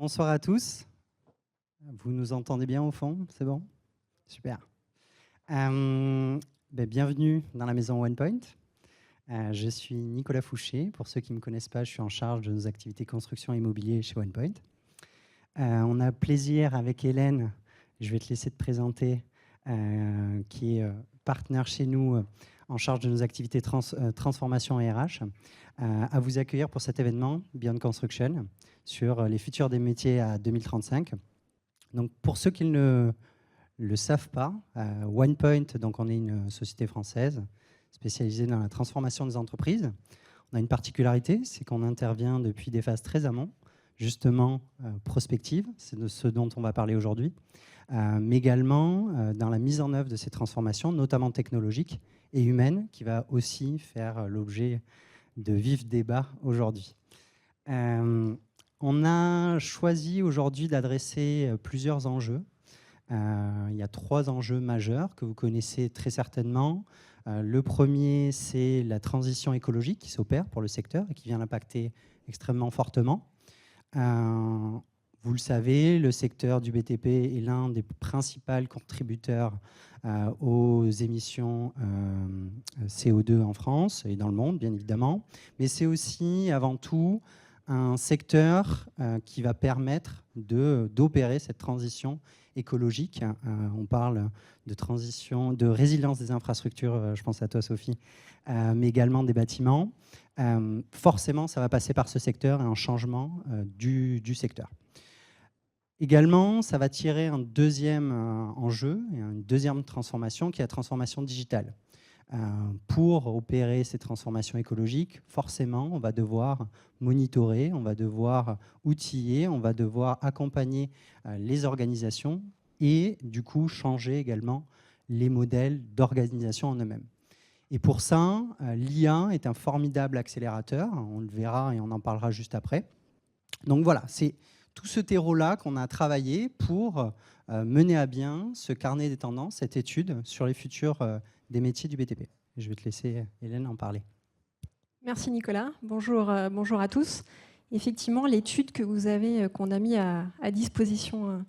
Bonsoir à tous. Vous nous entendez bien au fond? C'est bon? Super. Bienvenue dans la maison OnePoint. Je suis Nicolas Fouché. Pour ceux qui ne me connaissent pas, je suis en charge de nos activités construction immobilier chez OnePoint. On a plaisir avec Hélène, je vais te laisser te présenter, qui est partenaire chez nous en charge de nos activités transformation et RH, à vous accueillir pour cet événement Beyond Construction sur les futurs des métiers à 2035. Donc, pour ceux qui ne le savent pas, OnePoint, donc on est une société française spécialisée dans la transformation des entreprises. On a une particularité, c'est qu'on intervient depuis des phases très amont, justement prospectives, c'est de ce dont on va parler aujourd'hui, mais également dans la mise en œuvre de ces transformations, notamment technologiques et humaines, qui va aussi faire l'objet de vifs débats aujourd'hui. On a choisi aujourd'hui d'adresser plusieurs enjeux. Il y a 3 enjeux majeurs que vous connaissez très certainement. Le premier, c'est la transition écologique qui s'opère pour le secteur et qui vient l'impacter extrêmement fortement. Vous le savez, le secteur du BTP est l'un des principaux contributeurs aux émissions CO2 en France et dans le monde, bien évidemment. Mais c'est aussi, avant tout, un secteur qui va permettre d'opérer cette transition écologique. On parle de transition, de résilience des infrastructures, je pense à toi Sophie, mais également des bâtiments. Forcément, ça va passer par ce secteur et un changement du secteur. Également, ça va tirer un deuxième enjeu, une deuxième transformation qui est la transformation digitale. Pour opérer ces transformations écologiques, forcément, on va devoir monitorer, on va devoir outiller, on va devoir accompagner les organisations et du coup changer également les modèles d'organisation en eux-mêmes. Et pour ça, l'IA est un formidable accélérateur, on le verra et on en parlera juste après. Donc voilà, c'est tout ce terreau-là qu'on a travaillé pour mener à bien ce carnet des tendances, cette étude sur les futurs des métiers du BTP. Je vais te laisser, Hélène, en parler. Merci Nicolas. Bonjour, bonjour à tous. Effectivement, l'étude que vous avez, qu'on a mis à disposition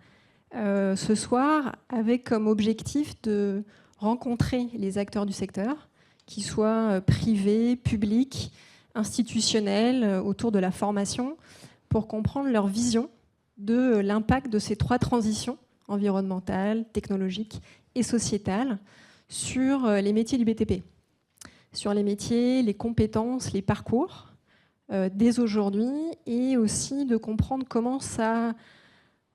ce soir, avait comme objectif de rencontrer les acteurs du secteur, qu'ils soient privés, publics, institutionnels, autour de la formation, pour comprendre leur vision de l'impact de ces 3 transitions environnementales, technologiques et sociétales sur les métiers du BTP, sur les métiers, les compétences, les parcours dès aujourd'hui, et aussi de comprendre comment ça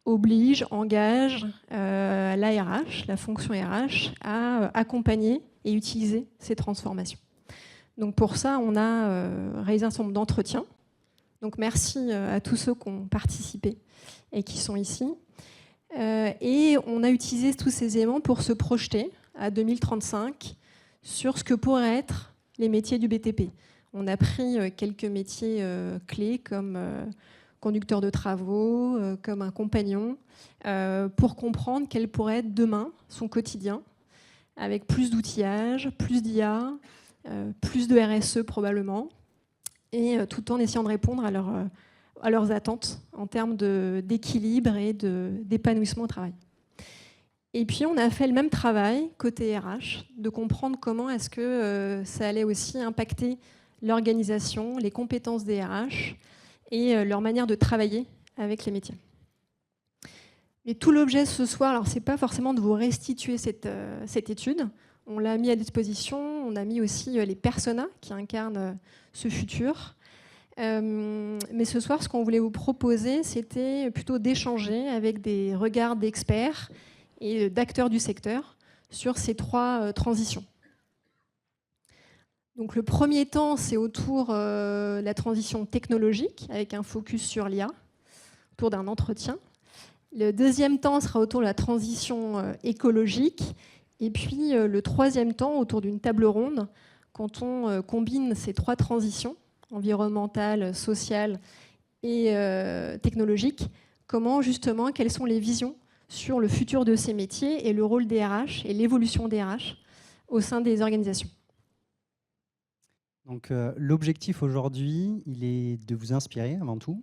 oblige, engage l'ARH, la fonction RH, à accompagner et utiliser ces transformations. Donc pour ça, on a réalisé un certain nombre d'entretiens. Donc merci à tous ceux qui ont participé et qui sont ici. Et on a utilisé tous ces éléments pour se projeter à 2035 sur ce que pourraient être les métiers du BTP. On a pris quelques métiers clés comme conducteur de travaux, comme un compagnon, pour comprendre quel pourrait être demain son quotidien, avec plus d'outillage, plus d'IA, plus de RSE probablement, et tout en essayant de répondre à leurs attentes en termes d'équilibre et d'épanouissement au travail. Et puis on a fait le même travail côté RH, de comprendre comment est-ce que ça allait aussi impacter l'organisation, les compétences des RH et leur manière de travailler avec les métiers. Mais tout l'objet ce soir, alors c'est pas forcément de vous restituer cette étude, on l'a mis à disposition, on a mis aussi les personas qui incarnent ce futur. Mais ce soir, ce qu'on voulait vous proposer, c'était plutôt d'échanger avec des regards d'experts et d'acteurs du secteur sur ces 3 transitions. Donc le premier temps, c'est autour de la transition technologique, avec un focus sur l'IA, autour d'un entretien. Le deuxième temps sera autour de la transition écologique. Et puis le troisième temps, autour d'une table ronde, quand on combine ces 3 transitions, environnementale, sociale et technologique, comment justement, quelles sont les visions sur le futur de ces métiers et le rôle des RH et l'évolution des RH au sein des organisations. Donc l'objectif aujourd'hui, il est de vous inspirer avant tout,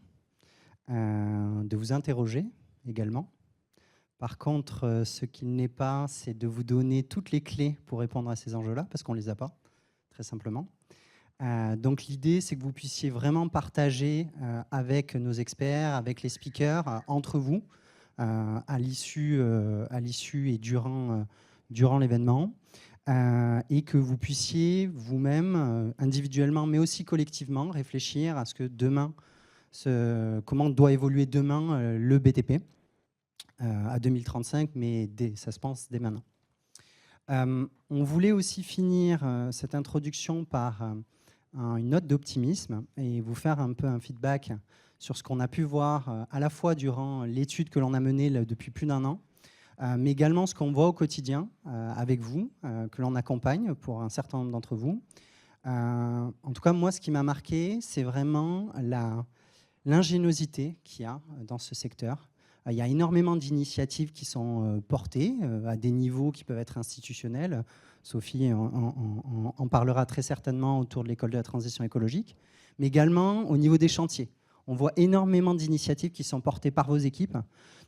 de vous interroger également. Par contre, ce qu'il n'est pas, c'est de vous donner toutes les clés pour répondre à ces enjeux-là, parce qu'on ne les a pas, très simplement. Donc l'idée, c'est que vous puissiez vraiment partager avec nos experts, avec les speakers, entre vous, à l'issue et durant l'événement, et que vous puissiez vous-même, individuellement, mais aussi collectivement, réfléchir à ce que demain, comment doit évoluer demain le BTP à 2035, mais ça se pense dès maintenant. On voulait aussi finir cette introduction par une note d'optimisme et vous faire un peu un feedback sur ce qu'on a pu voir à la fois durant l'étude que l'on a menée depuis plus d'1 an, mais également ce qu'on voit au quotidien avec vous, que l'on accompagne pour un certain nombre d'entre vous. En tout cas, moi, ce qui m'a marqué, c'est vraiment l'ingéniosité qu'il y a dans ce secteur. Il y a énormément d'initiatives qui sont portées à des niveaux qui peuvent être institutionnels. Sophie en parlera très certainement autour de l'école de la transition écologique, mais également au niveau des chantiers. On voit énormément d'initiatives qui sont portées par vos équipes.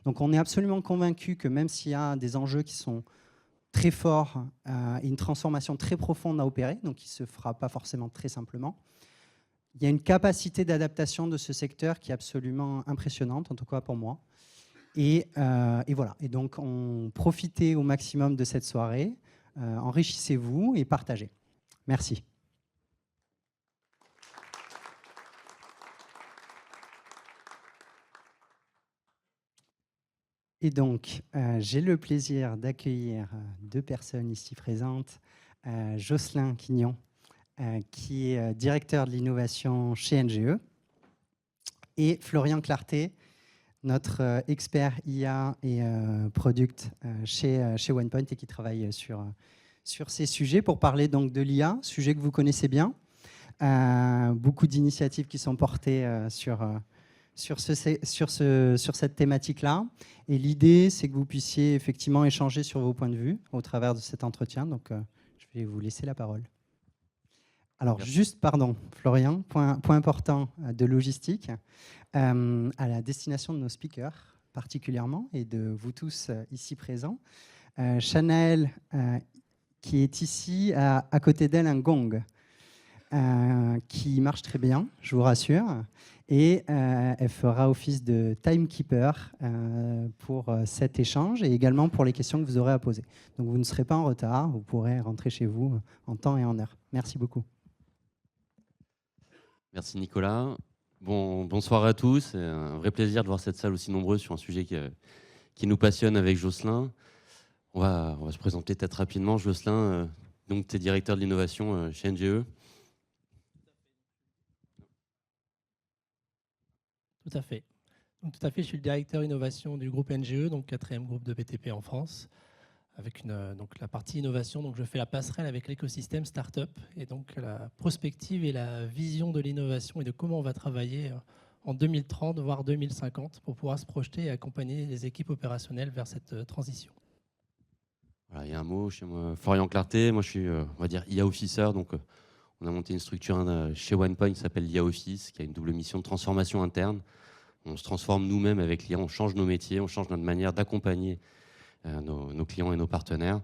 Donc on est absolument convaincu que même s'il y a des enjeux qui sont très forts et une transformation très profonde à opérer, donc qui ne se fera pas forcément très simplement, il y a une capacité d'adaptation de ce secteur qui est absolument impressionnante, en tout cas pour moi. Et voilà. Et donc, profitez au maximum de cette soirée, enrichissez-vous et partagez. Merci. Et donc, j'ai le plaisir d'accueillir 2 personnes ici présentes. Jocelyn Quignon, qui est directeur de l'innovation chez NGE, et Florian Clarté, notre expert IA et product chez OnePoint et qui travaille sur ces sujets pour parler donc de l'IA, sujet que vous connaissez bien. Beaucoup d'initiatives qui sont portées sur cette thématique-là. Et l'idée, c'est que vous puissiez effectivement échanger sur vos points de vue au travers de cet entretien. Donc, je vais vous laisser la parole. Alors, juste, pardon, Florian, point important de logistique, à la destination de nos speakers particulièrement et de vous tous ici présents. Chanel, qui est ici, à côté d'elle un gong qui marche très bien, je vous rassure, et elle fera office de timekeeper pour cet échange et également pour les questions que vous aurez à poser. Donc vous ne serez pas en retard, vous pourrez rentrer chez vous en temps et en heure. Merci beaucoup. Merci Nicolas. Bonsoir à tous. C'est un vrai plaisir de voir cette salle aussi nombreuse sur un sujet qui nous passionne avec Jocelyn. On va se présenter peut-être rapidement. Jocelyn, donc tu es directeur de l'innovation chez NGE. Tout à fait. Donc, tout à fait, je suis le directeur innovation du groupe NGE, donc 4e groupe de BTP en France. Avec donc la partie innovation, donc je fais la passerelle avec l'écosystème startup et donc la prospective et la vision de l'innovation et de comment on va travailler en 2030 voire 2050 pour pouvoir se projeter et accompagner les équipes opérationnelles vers cette transition. Voilà, il y a un mot chez moi, Florian Clarté. Moi, je suis, on va dire, IA Officer. Donc, on a monté une structure chez OnePoint qui s'appelle l'IA Office, qui a une double mission de transformation interne. On se transforme nous-mêmes avec l'IA, on change nos métiers, on change notre manière d'accompagner nos clients et nos partenaires.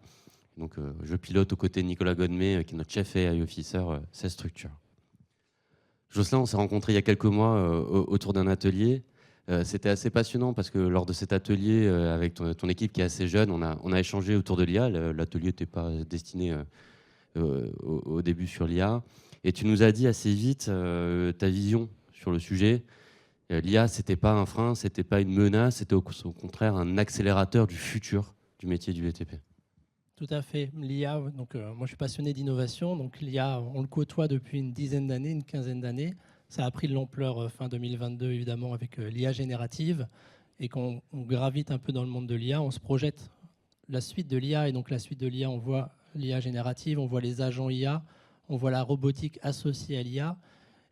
Donc, je pilote aux côtés de Nicolas Godmet, qui est notre chef AI Officer, cette structure. Jocelyn, on s'est rencontrés il y a quelques mois autour d'un atelier. C'était assez passionnant parce que lors de cet atelier, avec ton équipe qui est assez jeune, on a échangé autour de l'IA. L'atelier n'était pas destiné au début sur l'IA. Et tu nous as dit assez vite ta vision sur le sujet. L'IA, ce n'était pas un frein, ce n'était pas une menace, c'était au contraire un accélérateur du futur du métier du BTP. Tout à fait. L'IA, donc, moi je suis passionné d'innovation, donc l'IA, on le côtoie depuis une dizaine d'années, une quinzaine d'années. Ça a pris de l'ampleur fin 2022, évidemment, avec l'IA générative. Et quand on gravite un peu dans le monde de l'IA, on se projette la suite de l'IA. Et donc la suite de l'IA, on voit l'IA générative, on voit les agents IA, on voit la robotique associée à l'IA.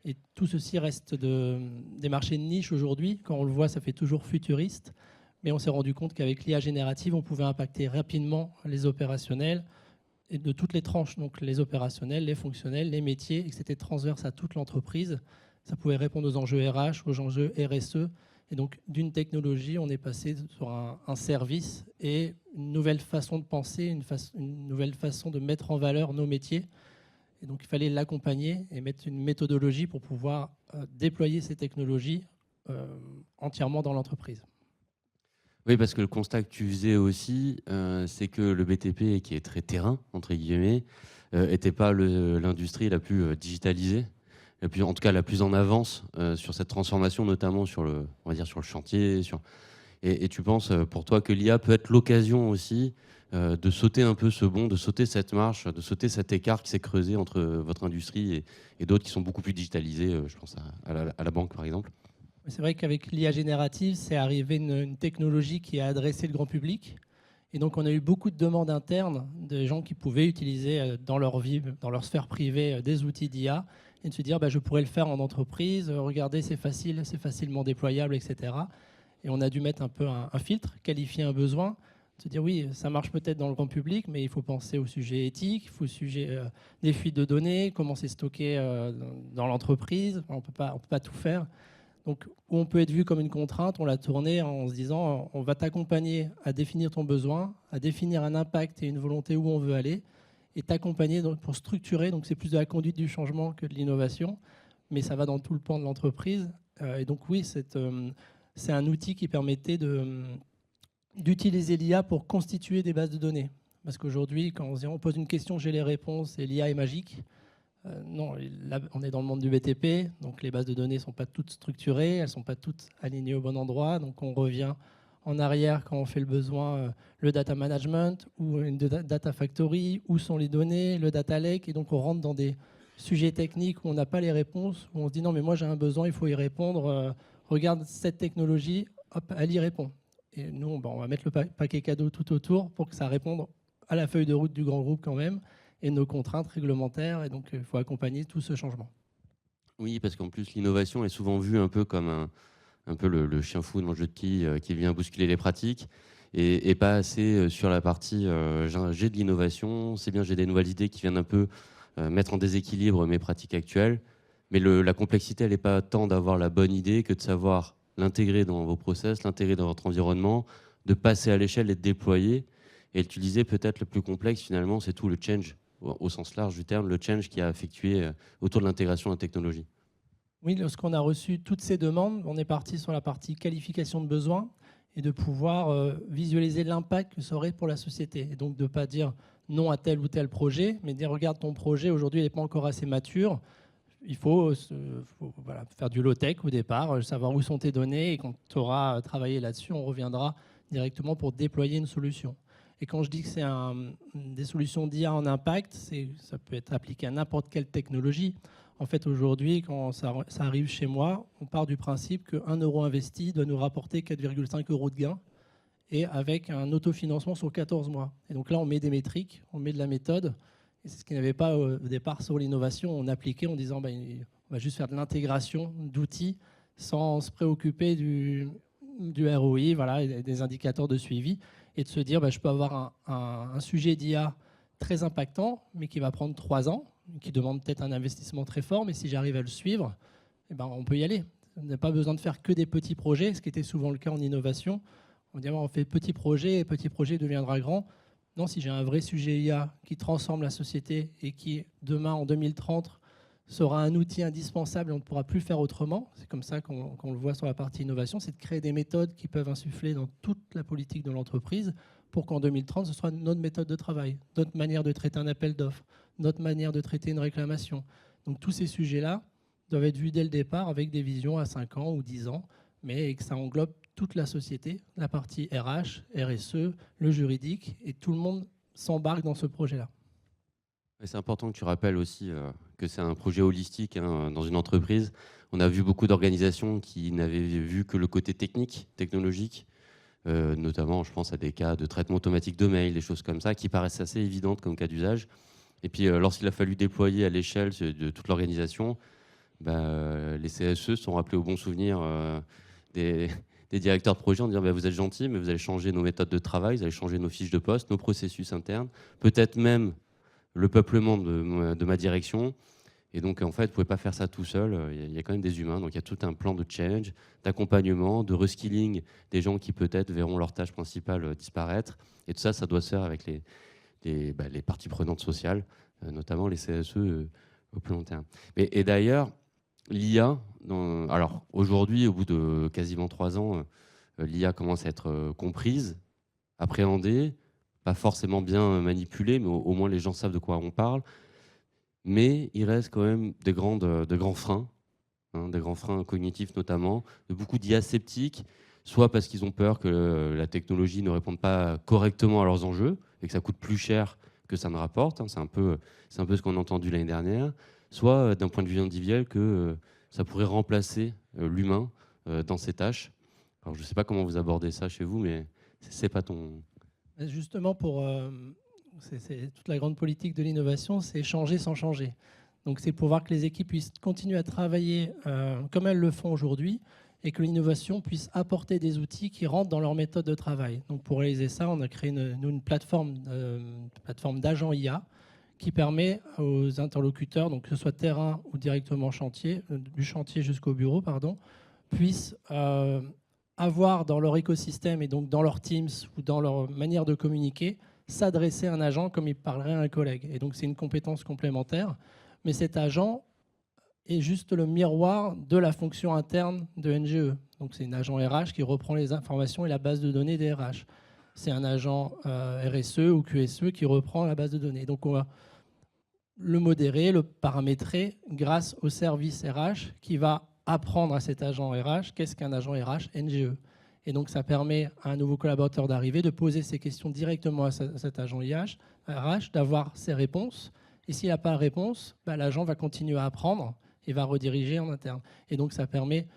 Et tout ceci reste des marchés de niche aujourd'hui. Quand on le voit, ça fait toujours futuriste. Mais on s'est rendu compte qu'avec l'IA générative, on pouvait impacter rapidement les opérationnels et de toutes les tranches, donc les opérationnels, les fonctionnels, les métiers, et que c'était transverse à toute l'entreprise. Ça pouvait répondre aux enjeux RH, aux enjeux RSE Et donc, d'une technologie, on est passé sur un service et une nouvelle façon de penser, une nouvelle façon de mettre en valeur nos métiers. Et donc, il fallait l'accompagner et mettre une méthodologie pour pouvoir déployer ces technologies entièrement dans l'entreprise. Oui, parce que le constat que tu faisais aussi, c'est que le BTP, qui est très terrain, entre guillemets, n'était pas l'industrie la plus digitalisée, en tout cas la plus en avance sur cette transformation, notamment sur le chantier. Et tu penses, pour toi, que l'IA peut être l'occasion aussi de sauter un peu ce bond, de sauter cette marche, de sauter cet écart qui s'est creusé entre votre industrie et d'autres qui sont beaucoup plus digitalisées, je pense à la banque, par exemple. C'est vrai qu'avec l'IA générative, c'est arrivé une technologie qui a adressé le grand public. Et donc, on a eu beaucoup de demandes internes de gens qui pouvaient utiliser dans leur vie, dans leur sphère privée, des outils d'IA et de se dire je pourrais le faire en entreprise, regardez, c'est facile, c'est facilement déployable, etc. Et on a dû mettre un peu un filtre, qualifier un besoin, se dire oui, ça marche peut-être dans le grand public, mais il faut penser au sujet éthique, il faut au sujet des fuites de données, comment c'est stocké dans l'entreprise. On ne peut pas tout faire. Donc, où on peut être vu comme une contrainte, on l'a tourné en se disant on va t'accompagner à définir ton besoin, à définir un impact et une volonté où on veut aller, et t'accompagner pour structurer. Donc, c'est plus de la conduite du changement que de l'innovation, mais ça va dans tout le pan de l'entreprise. Et donc, oui, c'est un outil qui permettait d'utiliser l'IA pour constituer des bases de données. Parce qu'aujourd'hui, quand on pose une question, j'ai les réponses et l'IA est magique. Non, là, on est dans le monde du BTP, donc les bases de données ne sont pas toutes structurées, elles ne sont pas toutes alignées au bon endroit, donc on revient en arrière quand on fait le besoin, le data management ou une data factory, où sont les données, le data lake, et donc on rentre dans des sujets techniques où on n'a pas les réponses, où on se dit non mais moi j'ai un besoin, il faut y répondre, regarde cette technologie, hop, elle y répond. Et nous, on va mettre le paquet cadeau tout autour pour que ça réponde à la feuille de route du grand groupe quand même, et nos contraintes réglementaires, et donc il faut accompagner tout ce changement. Oui, parce qu'en plus, l'innovation est souvent vue un peu comme un peu le chien fou dans le jeu de quilles qui vient bousculer les pratiques, et pas assez sur la partie j'ai de l'innovation, c'est bien, j'ai des nouvelles idées qui viennent un peu mettre en déséquilibre mes pratiques actuelles, mais la complexité, elle n'est pas tant d'avoir la bonne idée que de savoir l'intégrer dans vos process, l'intégrer dans votre environnement, de passer à l'échelle et de déployer. Et l'utiliser peut-être le plus complexe, finalement, c'est tout le change, au sens large du terme, le change qui a effectué autour de l'intégration de la technologie. Oui, lorsqu'on a reçu toutes ces demandes, on est parti sur la partie qualification de besoins et de pouvoir visualiser l'impact que ça aurait pour la société. Et donc de ne pas dire non à tel ou tel projet, mais dire regarde ton projet, aujourd'hui il n'est pas encore assez mature, il faut faire du low-tech au départ, savoir où sont tes données, et quand tu auras travaillé là-dessus, on reviendra directement pour déployer une solution. Et quand je dis que c'est des solutions d'IA en impact, ça peut être appliqué à n'importe quelle technologie. En fait, aujourd'hui, quand ça arrive chez moi, on part du principe que 1 euro investi doit nous rapporter 4,5 euros de gain, et avec un autofinancement sur 14 mois. Et donc là, on met des métriques, on met de la méthode, et c'est ce qu'il n'y avait pas au départ sur l'innovation. On appliquait en disant on va juste faire de l'intégration d'outils sans se préoccuper du ROI, voilà, et des indicateurs de suivi, et de se dire je peux avoir un sujet d'IA très impactant, mais qui va prendre 3 ans, qui demande peut-être un investissement très fort, mais si j'arrive à le suivre, on peut y aller. On n'a pas besoin de faire que des petits projets, ce qui était souvent le cas en innovation. On dit on fait petit projet, et petit projet deviendra grand. Non, si j'ai un vrai sujet IA qui transforme la société et qui, demain, en 2030, sera un outil indispensable et on ne pourra plus faire autrement, c'est comme ça qu'on le voit sur la partie innovation, c'est de créer des méthodes qui peuvent insuffler dans toute la politique de l'entreprise pour qu'en 2030, ce soit notre méthode de travail, notre manière de traiter un appel d'offres, notre manière de traiter une réclamation. Donc tous ces sujets-là doivent être vus dès le départ avec des visions à 5 ans ou 10 ans, mais que ça englobe toute la société, la partie RH, RSE, le juridique, et tout le monde s'embarque dans ce projet-là. C'est important que tu rappelles aussi que c'est un projet holistique dans une entreprise. On a vu beaucoup d'organisations qui n'avaient vu que le côté technologique, notamment je pense à des cas de traitement automatique de mail, des choses comme ça, qui paraissent assez évidentes comme cas d'usage. Et puis lorsqu'il a fallu déployer à l'échelle de toute l'organisation, les CSE sont rappelés au bon souvenir des directeurs de projet en disant vous êtes gentils, mais vous allez changer nos méthodes de travail, vous allez changer nos fiches de poste, nos processus internes, peut-être même le peuplement de ma direction. Et donc, en fait, vous ne pouvez pas faire ça tout seul. Il y a quand même des humains. Donc, il y a tout un plan de change, d'accompagnement, de reskilling des gens qui peut-être verront leur tâche principale disparaître. Et tout ça, ça doit se faire avec les parties prenantes sociales, notamment les CSE au plus long terme. Et d'ailleurs, l'IA, alors aujourd'hui, au bout de quasiment 3 ans, l'IA commence à être comprise, appréhendée, pas forcément bien manipulée, mais au moins les gens savent de quoi on parle. Mais il reste quand même de grands freins, des grands freins cognitifs notamment, de beaucoup d'IA sceptiques, soit parce qu'ils ont peur que la technologie ne réponde pas correctement à leurs enjeux et que ça coûte plus cher que ça ne rapporte. C'est un peu ce qu'on a entendu l'année dernière. Soit d'un point de vue individuel que ça pourrait remplacer l'humain dans ses tâches. Alors je ne sais pas comment vous abordez ça chez vous, mais c'est pas ton... Justement, c'est toute la grande politique de l'innovation, c'est changer sans changer. Donc c'est pour voir que les équipes puissent continuer à travailler comme elles le font aujourd'hui et que l'innovation puisse apporter des outils qui rentrent dans leur méthode de travail. Donc pour réaliser ça, on a créé une plateforme d'agents IA qui permet aux interlocuteurs, donc que ce soit terrain ou directement chantier, du chantier jusqu'au bureau, puissent avoir dans leur écosystème et donc dans leur Teams ou dans leur manière de communiquer, s'adresser à un agent comme il parlerait à un collègue. Et donc c'est une compétence complémentaire, mais cet agent est juste le miroir de la fonction interne de NGE. Donc c'est un agent RH qui reprend les informations et la base de données des RH. C'est un agent RSE ou QSE qui reprend la base de données. Donc on va le modérer, le paramétrer grâce au service RH qui va apprendre à cet agent RH qu'est-ce qu'un agent RH NGE. Et donc ça permet à un nouveau collaborateur d'arriver, de poser ses questions directement à cet agent RH, d'avoir ses réponses. Et s'il n'a pas de réponse, l'agent va continuer à apprendre et va rediriger en interne. Et donc ça permet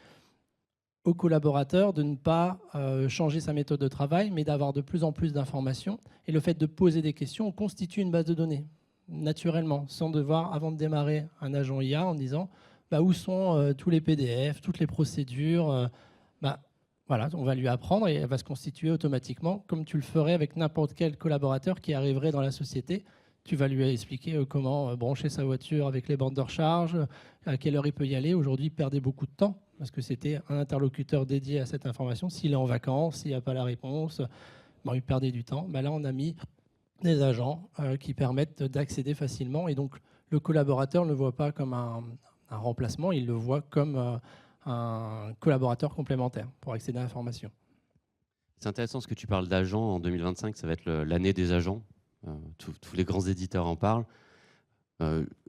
au collaborateur de ne pas changer sa méthode de travail, mais d'avoir de plus en plus d'informations. Et le fait de poser des questions, on constitue une base de données, naturellement, sans devoir, avant de démarrer un agent IA, en disant où sont tous les PDF, toutes les procédures. Voilà, on va lui apprendre et elle va se constituer automatiquement, comme tu le ferais avec n'importe quel collaborateur qui arriverait dans la société. Tu vas lui expliquer comment brancher sa voiture avec les bornes de recharge, à quelle heure il peut y aller. Aujourd'hui, il perdait beaucoup de temps parce que c'était un interlocuteur dédié à cette information. S'il est en vacances, s'il n'y a pas la réponse, il perdait du temps. Là, on a mis des agents qui permettent d'accéder facilement. Et donc, le collaborateur ne le voit pas comme un remplacement, il le voit comme un collaborateur complémentaire pour accéder à l'information. C'est intéressant ce que tu parles d'agents. En 2025, ça va être l'année des agents. Tous les grands éditeurs en parlent.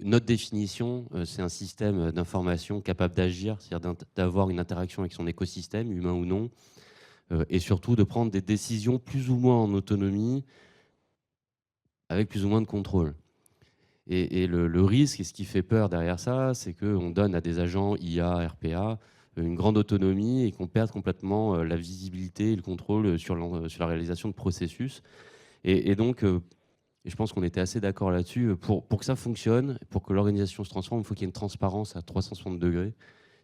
Notre définition, c'est un système d'information capable d'agir, c'est-à-dire d'avoir une interaction avec son écosystème, humain ou non, et surtout de prendre des décisions plus ou moins en autonomie, avec plus ou moins de contrôle. Et le risque, et ce qui fait peur derrière ça, c'est qu'on donne à des agents IA, RPA, une grande autonomie et qu'on perde complètement la visibilité et le contrôle sur la réalisation de processus. Et donc, je pense qu'on était assez d'accord là-dessus. Pour que ça fonctionne, pour que l'organisation se transforme, il faut qu'il y ait une transparence à 360 degrés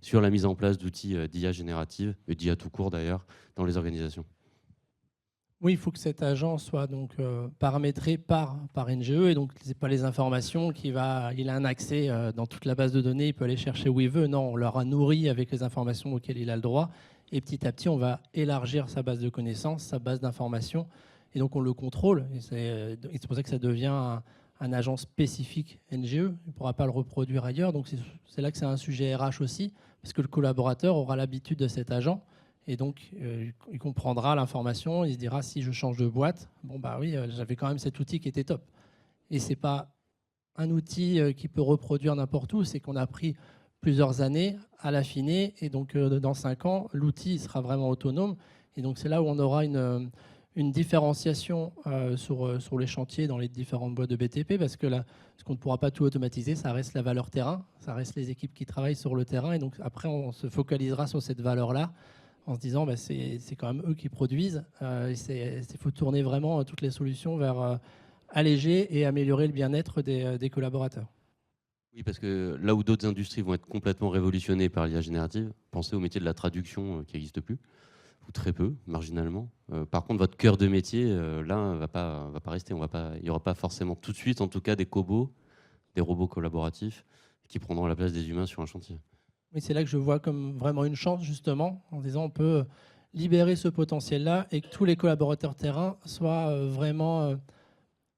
sur la mise en place d'outils d'IA générative, et d'IA tout court d'ailleurs, dans les organisations. Oui, il faut que cet agent soit donc paramétré par NGE et donc c'est pas les informations il a un accès dans toute la base de données, il peut aller chercher où il veut. Non, on leur a nourri avec les informations auxquelles il a le droit et petit à petit on va élargir sa base de connaissances, sa base d'informations et donc on le contrôle. Et c'est pour ça que ça devient un agent spécifique NGE. Il ne pourra pas le reproduire ailleurs. Donc c'est là que c'est un sujet RH aussi parce que le collaborateur aura l'habitude de cet agent. Et donc, il comprendra l'information, il se dira, si je change de boîte, oui, j'avais quand même cet outil qui était top. Et ce n'est pas un outil qui peut reproduire n'importe où, c'est qu'on a pris plusieurs années à l'affiner, et donc dans 5 ans, l'outil sera vraiment autonome. Et donc, c'est là où on aura une différenciation sur les chantiers dans les différentes boîtes de BTP, parce que là, ce qu'on ne pourra pas tout automatiser, ça reste la valeur terrain, ça reste les équipes qui travaillent sur le terrain, et donc après, on se focalisera sur cette valeur-là, en se disant c'est quand même eux qui produisent. Il faut tourner vraiment toutes les solutions vers alléger et améliorer le bien-être des collaborateurs. Oui, parce que là où d'autres industries vont être complètement révolutionnées par l'IA générative, pensez au métier de la traduction qui n'existe plus, ou très peu, marginalement. Par contre, votre cœur de métier, là, va pas rester. Il n'y aura pas forcément tout de suite, en tout cas, des cobots, des robots collaboratifs qui prendront la place des humains sur un chantier. Oui, c'est là que je vois comme vraiment une chance, justement, en disant on peut libérer ce potentiel-là et que tous les collaborateurs terrain soient vraiment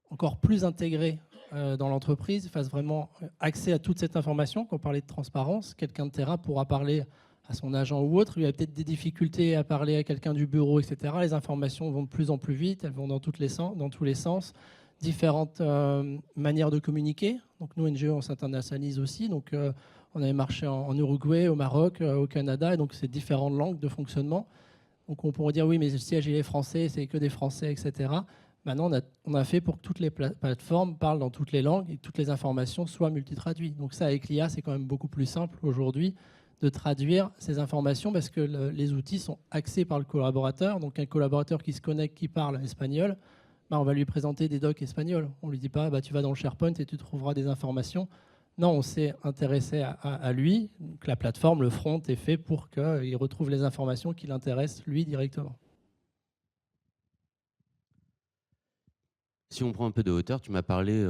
encore plus intégrés dans l'entreprise, fassent vraiment accès à toute cette information. Quand on parlait de transparence, quelqu'un de terrain pourra parler à son agent ou autre, il a peut-être des difficultés à parler à quelqu'un du bureau, etc. Les informations vont de plus en plus vite, elles vont dans tous les sens, différentes manières de communiquer. Donc nous, NGE, on s'internationalise aussi, donc on avait marché en Uruguay, au Maroc, au Canada, et donc c'est différentes langues de fonctionnement. Donc on pourrait dire oui, mais le siège il est français, c'est que des Français, etc. Maintenant, on a fait pour que toutes les plateformes parlent dans toutes les langues et que toutes les informations soient multitraduites. Donc ça, avec l'IA, c'est quand même beaucoup plus simple aujourd'hui de traduire ces informations parce que les outils sont axés par le collaborateur. Donc un collaborateur qui se connecte, qui parle espagnol, on va lui présenter des docs espagnols. On ne lui dit pas tu vas dans le SharePoint et tu trouveras des informations. Non, on s'est intéressé à lui. Donc la plateforme, le front, est fait pour qu'il retrouve les informations qui l'intéressent lui directement. Si on prend un peu de hauteur, tu m'as parlé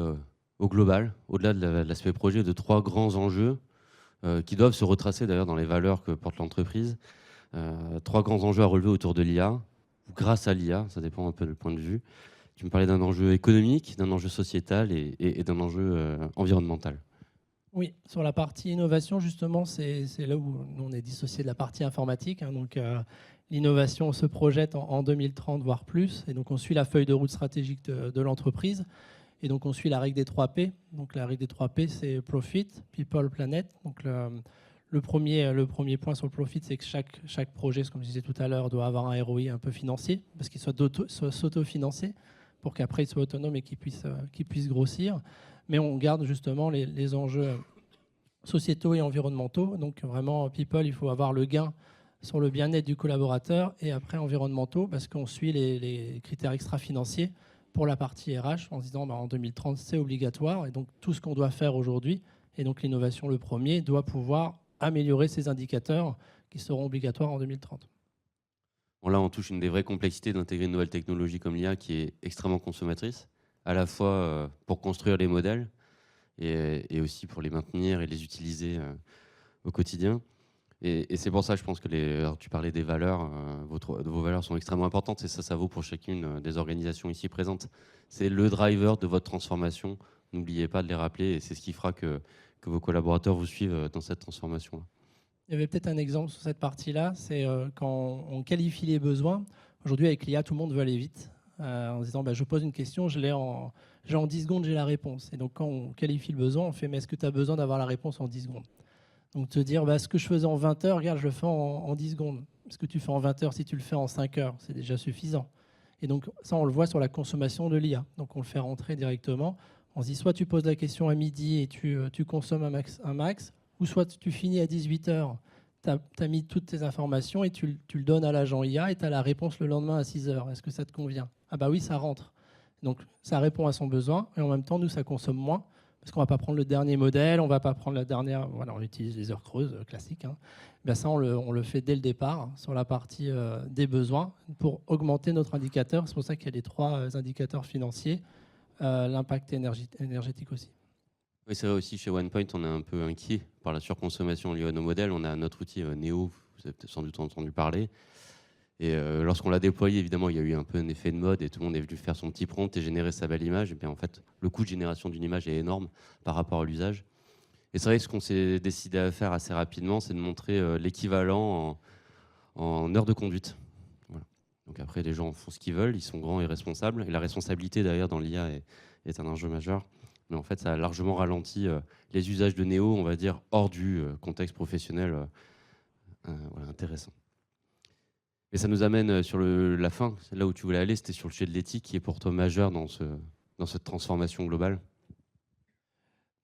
au global, au-delà de l'aspect projet, de 3 grands enjeux qui doivent se retracer d'ailleurs dans les valeurs que porte l'entreprise. 3 grands enjeux à relever autour de l'IA, ou grâce à l'IA, ça dépend un peu du point de vue. Tu me parlais d'un enjeu économique, d'un enjeu sociétal et d'un enjeu environnemental. Oui, sur la partie innovation, justement, c'est là où nous, on est dissocié de la partie informatique. Donc, l'innovation se projette en 2030, voire plus. Et donc, on suit la feuille de route stratégique de l'entreprise. Et donc, on suit la règle des 3 P. Donc, la règle des 3 P, c'est Profit, People, Planet. Donc, le premier point sur le Profit, c'est que chaque projet, comme je disais tout à l'heure, doit avoir un ROI un peu financier, parce qu'il soit s'auto-financer, pour qu'après, il soit autonome et qu'il puisse grossir. Mais on garde justement les enjeux sociétaux et environnementaux. Donc vraiment, People, il faut avoir le gain sur le bien-être du collaborateur et après environnementaux, parce qu'on suit les critères extra-financiers pour la partie RH en se disant en 2030, c'est obligatoire. Et donc tout ce qu'on doit faire aujourd'hui, et donc l'innovation, le premier, doit pouvoir améliorer ces indicateurs qui seront obligatoires en 2030. Bon, là, on touche une des vraies complexités d'intégrer une nouvelle technologie comme l'IA qui est extrêmement consommatrice, à la fois pour construire les modèles et aussi pour les maintenir et les utiliser au quotidien. Et c'est pour ça, je pense que alors, tu parlais des valeurs, vos valeurs sont extrêmement importantes, et ça vaut pour chacune des organisations ici présentes. C'est le driver de votre transformation. N'oubliez pas de les rappeler, et c'est ce qui fera que vos collaborateurs vous suivent dans cette transformation-là. Il y avait peut-être un exemple sur cette partie-là, c'est quand on qualifie les besoins. Aujourd'hui, avec l'IA, tout le monde veut aller vite. En se disant je pose une question, j'ai en 10 secondes, j'ai la réponse. Et donc quand on qualifie le besoin, on fait mais est-ce que tu as besoin d'avoir la réponse en 10 secondes? Donc te dire ce que je faisais en 20 heures, regarde, je le fais en 10 secondes. Ce que tu fais en 20 heures, si tu le fais en 5 heures, c'est déjà suffisant. Et donc ça, on le voit sur la consommation de l'IA. Donc on le fait rentrer directement. On se dit soit tu poses la question à midi et tu consommes un max, ou soit tu finis à 18 heures. Tu as mis toutes tes informations et tu le donnes à l'agent IA et tu as la réponse le lendemain à 6 heures. Est-ce que ça te convient? Ah bah oui, ça rentre. Donc ça répond à son besoin et en même temps, nous, ça consomme moins parce qu'on ne va pas prendre le dernier modèle, on ne va pas prendre la dernière... Voilà, on utilise les heures creuses classiques. Ça, on le fait dès le départ sur la partie des besoins pour augmenter notre indicateur. C'est pour ça qu'il y a les 3 indicateurs financiers, l'impact énergétique aussi. Oui, c'est vrai aussi, chez OnePoint, on est un peu inquiet par la surconsommation liée à nos modèles. On a notre outil Neo, vous avez sans doute entendu parler. Et lorsqu'on l'a déployé, évidemment, il y a eu un peu un effet de mode et tout le monde est venu faire son petit prompt et générer sa belle image. Et bien, en fait, le coût de génération d'une image est énorme par rapport à l'usage. Et c'est vrai que ce qu'on s'est décidé à faire assez rapidement, c'est de montrer l'équivalent en heures de conduite. Voilà. Donc après, les gens font ce qu'ils veulent, ils sont grands et responsables. Et la responsabilité, d'ailleurs, dans l'IA est un enjeu majeur. Mais en fait, ça a largement ralenti les usages de Neo, on va dire, hors du contexte professionnel intéressant. Et ça nous amène sur la fin, là où tu voulais aller, c'était sur le sujet de l'éthique qui est pour toi majeur dans cette transformation globale.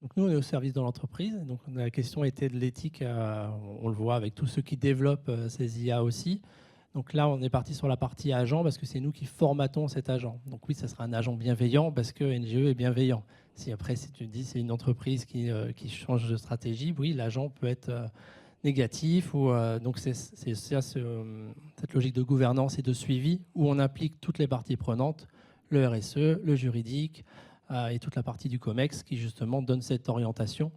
Donc nous, on est au service de l'entreprise. Donc la question était de l'éthique, on le voit avec tous ceux qui développent ces IA aussi. Donc là, on est parti sur la partie agent parce que c'est nous qui formatons cet agent. Donc oui, ça sera un agent bienveillant parce que NGE est bienveillant. Si après, si tu dis c'est une entreprise qui change de stratégie, oui, l'agent peut être négatif. Donc c'est ça, cette logique de gouvernance et de suivi où on implique toutes les parties prenantes, le RSE, le juridique et toute la partie du COMEX qui justement donne cette orientation.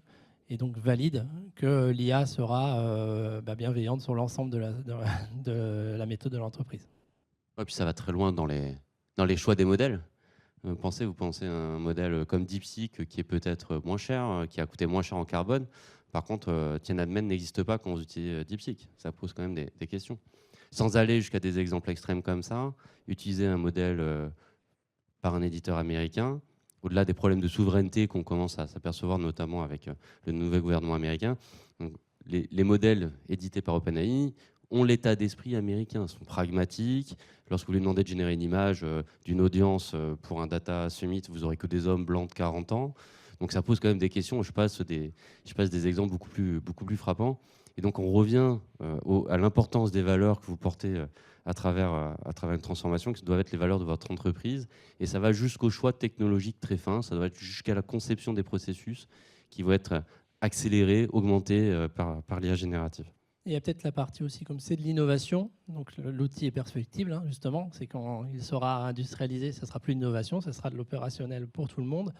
et donc valide que l'IA sera bienveillante sur l'ensemble de la méthode de l'entreprise. Et puis ça va très loin dans les choix des modèles. Vous pensez à un modèle comme DeepSeek qui est peut-être moins cher, qui a coûté moins cher en carbone. Par contre, Tiananmen n'existe pas quand on utilise DeepSeek. Ça pose quand même des questions. Sans aller jusqu'à des exemples extrêmes comme ça, utiliser un modèle par un éditeur américain, au-delà des problèmes de souveraineté qu'on commence à s'apercevoir, notamment avec le nouvel gouvernement américain. Donc, les modèles édités par OpenAI ont l'état d'esprit américain, sont pragmatiques. Lorsque vous lui demandez de générer une image d'une audience pour un data summit, vous n'aurez que des hommes blancs de 40 ans. Donc ça pose quand même des questions. Je passe des exemples beaucoup plus frappants. Et donc on revient à l'importance des valeurs que vous portez à travers une transformation, qui doivent être les valeurs de votre entreprise. Et ça va jusqu'au choix technologique très fin. Ça doit être jusqu'à la conception des processus qui vont être accélérés, augmentés par l'IA générative. Il y a peut-être la partie aussi, comme c'est de l'innovation, donc l'outil est perfectible, hein, justement, c'est quand il sera industrialisé, ça ne sera plus d'innovation, ça sera de l'opérationnel pour tout le monde.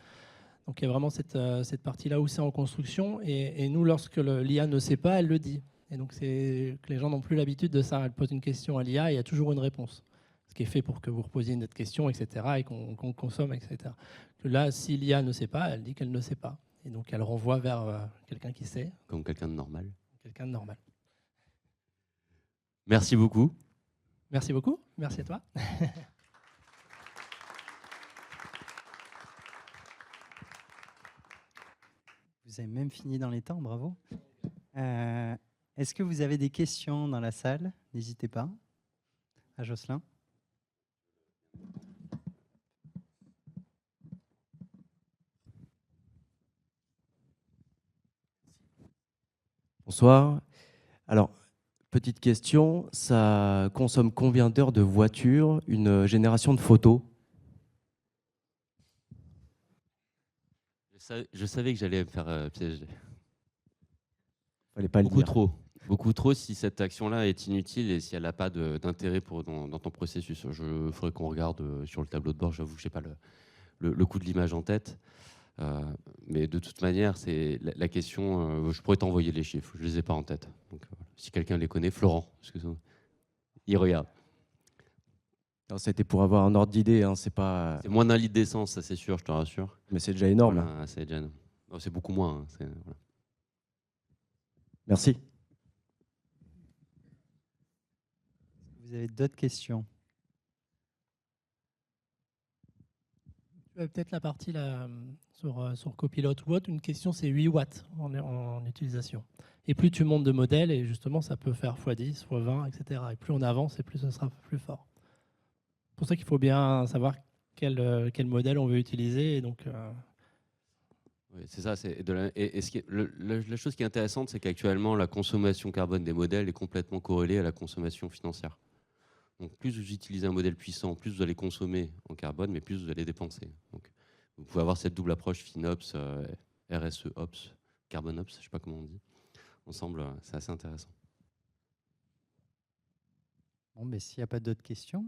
Donc il y a vraiment cette partie-là où c'est en construction, et nous, lorsque l'IA ne sait pas, elle le dit. Et donc c'est que les gens n'ont plus l'habitude de ça, elle pose une question à l'IA et il y a toujours une réponse. Ce qui est fait pour que vous reposiez une autre question, etc., et qu'on consomme, etc. Que là, si l'IA ne sait pas, elle dit qu'elle ne sait pas. Et donc elle renvoie vers quelqu'un qui sait. Comme quelqu'un de normal. Quelqu'un de normal. Merci beaucoup. Merci beaucoup. Merci à toi. Vous avez même fini dans les temps, bravo. Est-ce que vous avez des questions dans la salle? N'hésitez pas. À Jocelyn. Bonsoir. Alors, petite question, ça consomme combien d'heures de voiture une génération de photos? Je savais que j'allais me faire piéger. Fallait pas le dire. Beaucoup trop si cette action-là est inutile et si elle n'a pas d'intérêt dans ton processus. Il faudrait qu'on regarde sur le tableau de bord. J'avoue que je n'ai pas le coût de l'image en tête. Mais de toute manière, c'est la question. Je pourrais t'envoyer les chiffres. Je ne les ai pas en tête. Donc, si quelqu'un les connaît, Florent, il regarde. C'était pour avoir un ordre d'idée. Hein, c'est moins d'un litre d'essence, ça c'est sûr, je te rassure. Mais c'est déjà énorme. Voilà, c'est déjà énorme. Non, c'est beaucoup moins. Voilà. Merci. Vous avez d'autres questions? Peut-être la partie là, sur Copilot ou autre, une question c'est 8 watts en utilisation. Et plus tu montes de modèles, et justement ça peut faire x10, x20, etc. Et plus on avance, et plus ce sera plus fort. C'est pour ça qu'il faut bien savoir quel modèle on veut utiliser. Et donc, oui, c'est ça. La chose qui est intéressante, c'est qu'actuellement, la consommation carbone des modèles est complètement corrélée à la consommation financière. Donc plus vous utilisez un modèle puissant, plus vous allez consommer en carbone, mais plus vous allez dépenser. Donc, vous pouvez avoir cette double approche FinOps, RSE Ops, Carbon Ops, je ne sais pas comment on dit. Ensemble, c'est assez intéressant. Bon, mais s'il n'y a pas d'autres questions,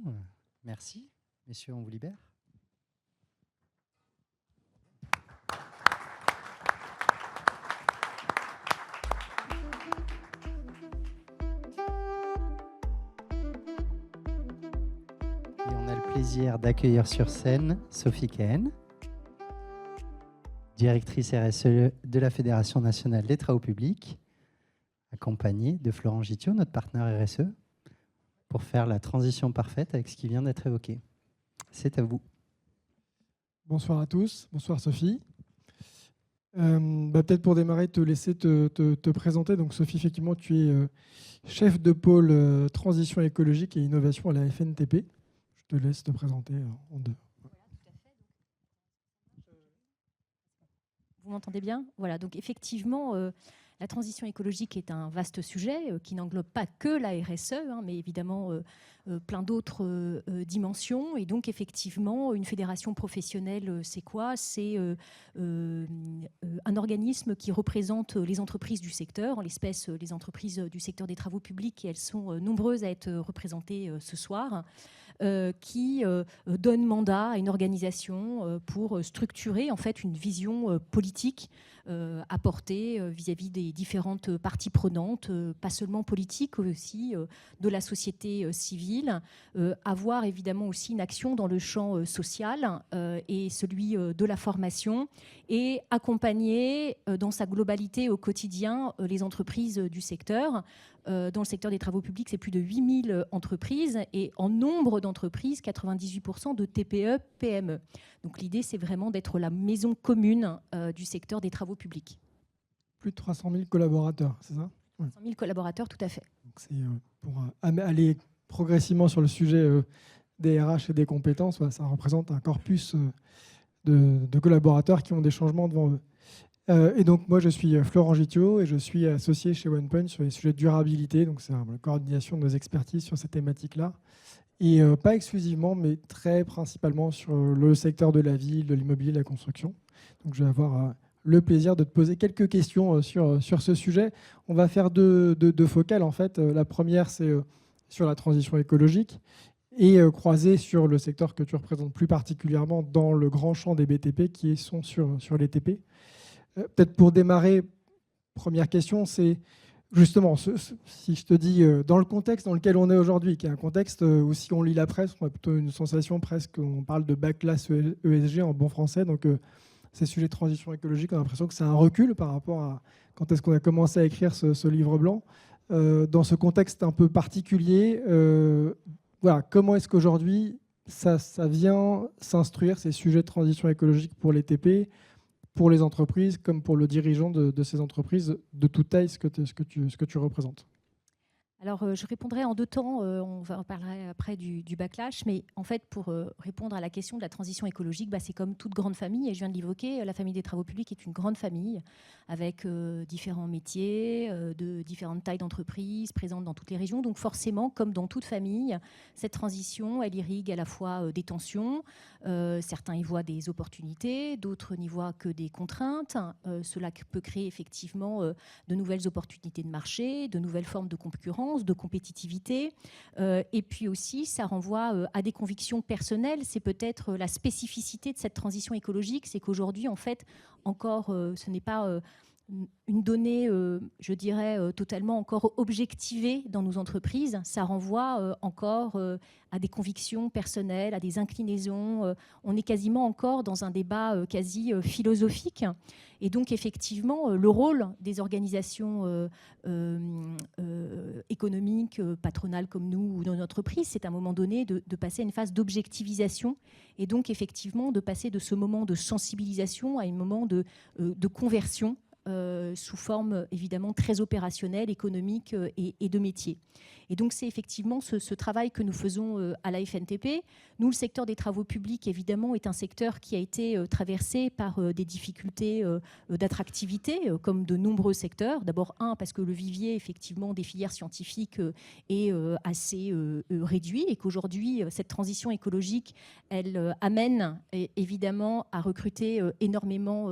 merci. Messieurs, on vous libère. Et on a le plaisir d'accueillir sur scène Sophie Kehen, directrice RSE de la Fédération nationale des travaux publics, accompagnée de Florent Gittiot, notre partenaire RSE, pour faire la transition parfaite avec ce qui vient d'être évoqué. C'est à vous. Bonsoir à tous, bonsoir Sophie. Peut-être pour démarrer, te laisser te présenter. Donc Sophie, effectivement, tu es chef de pôle transition écologique et innovation à la FNTP. Je te laisse te présenter en deux. Vous m'entendez bien? Voilà, donc effectivement, la transition écologique est un vaste sujet qui n'englobe pas que la RSE, hein, mais évidemment plein d'autres dimensions. Et donc effectivement, une fédération professionnelle, c'est quoi? C'est un organisme qui représente les entreprises du secteur, en l'espèce les entreprises du secteur des travaux publics, et elles sont nombreuses à être représentées ce soir. Qui donne mandat à une organisation pour structurer en fait une vision politique apporter vis-à-vis des différentes parties prenantes, pas seulement politiques, aussi de la société civile, avoir évidemment aussi une action dans le champ social et celui de la formation, et accompagner dans sa globalité au quotidien les entreprises du secteur. Dans le secteur des travaux publics, c'est plus de 8000 entreprises, et en nombre d'entreprises, 98% de TPE, PME. Donc l'idée, c'est vraiment d'être la maison commune du secteur des travaux publics. Plus de 300 000 collaborateurs, c'est ça? 300 000 collaborateurs, tout à fait. Donc c'est pour aller progressivement sur le sujet des RH et des compétences, ça représente un corpus de collaborateurs qui ont des changements devant eux. Et donc moi je suis Florent Gittiot et je suis associé chez OnePoint sur les sujets de durabilité, donc c'est la coordination de nos expertises sur ces thématiques-là, et pas exclusivement mais très principalement sur le secteur de la ville, de l'immobilier, de la construction. Donc je vais avoir le plaisir de te poser quelques questions sur ce sujet. On va faire deux focales en fait. La première c'est sur la transition écologique et croiser sur le secteur que tu représentes plus particulièrement dans le grand champ des BTP qui sont sur les TP. Peut-être pour démarrer, première question, c'est justement, si je te dis, dans le contexte dans lequel on est aujourd'hui, qui est un contexte où si on lit la presse, on a plutôt une sensation presque, on parle de backlash ESG en bon français, donc ces sujets de transition écologique, on a l'impression que c'est un recul par rapport à quand est-ce qu'on a commencé à écrire ce livre blanc. Dans ce contexte un peu particulier, voilà, comment est-ce qu'aujourd'hui ça vient s'instruire, ces sujets de transition écologique pour les TP, pour les entreprises, comme pour le dirigeant de ces entreprises de toute taille, ce que tu représentes? Alors, je répondrai en deux temps. On parlera après du backlash. Mais en fait, pour répondre à la question de la transition écologique, c'est comme toute grande famille. Et je viens de l'évoquer, la famille des travaux publics est une grande famille avec différents métiers, de différentes tailles d'entreprises présentes dans toutes les régions. Donc forcément, comme dans toute famille, cette transition, elle irrigue à la fois des tensions. Certains y voient des opportunités, d'autres n'y voient que des contraintes. Cela peut créer effectivement de nouvelles opportunités de marché, de nouvelles formes de concurrence, de compétitivité, et puis aussi ça renvoie à des convictions personnelles. C'est peut-être la spécificité de cette transition écologique, c'est qu'aujourd'hui en fait encore ce n'est pas une donnée, je dirais, totalement encore objectivée dans nos entreprises. Ça renvoie encore à des convictions personnelles, à des inclinaisons. On est quasiment encore dans un débat quasi philosophique. Et donc, effectivement, le rôle des organisations économiques, patronales comme nous ou dans notre entreprise, c'est à un moment donné de passer à une phase d'objectivisation et donc, effectivement, de passer de ce moment de sensibilisation à un moment de conversion sous forme évidemment très opérationnelle, économique et de métier. Et donc c'est effectivement ce travail que nous faisons à la FNTP. Nous, le secteur des travaux publics, évidemment, est un secteur qui a été traversé par des difficultés d'attractivité, comme de nombreux secteurs. D'abord, parce que le vivier, effectivement, des filières scientifiques est assez réduit et qu'aujourd'hui, cette transition écologique, elle amène évidemment à recruter énormément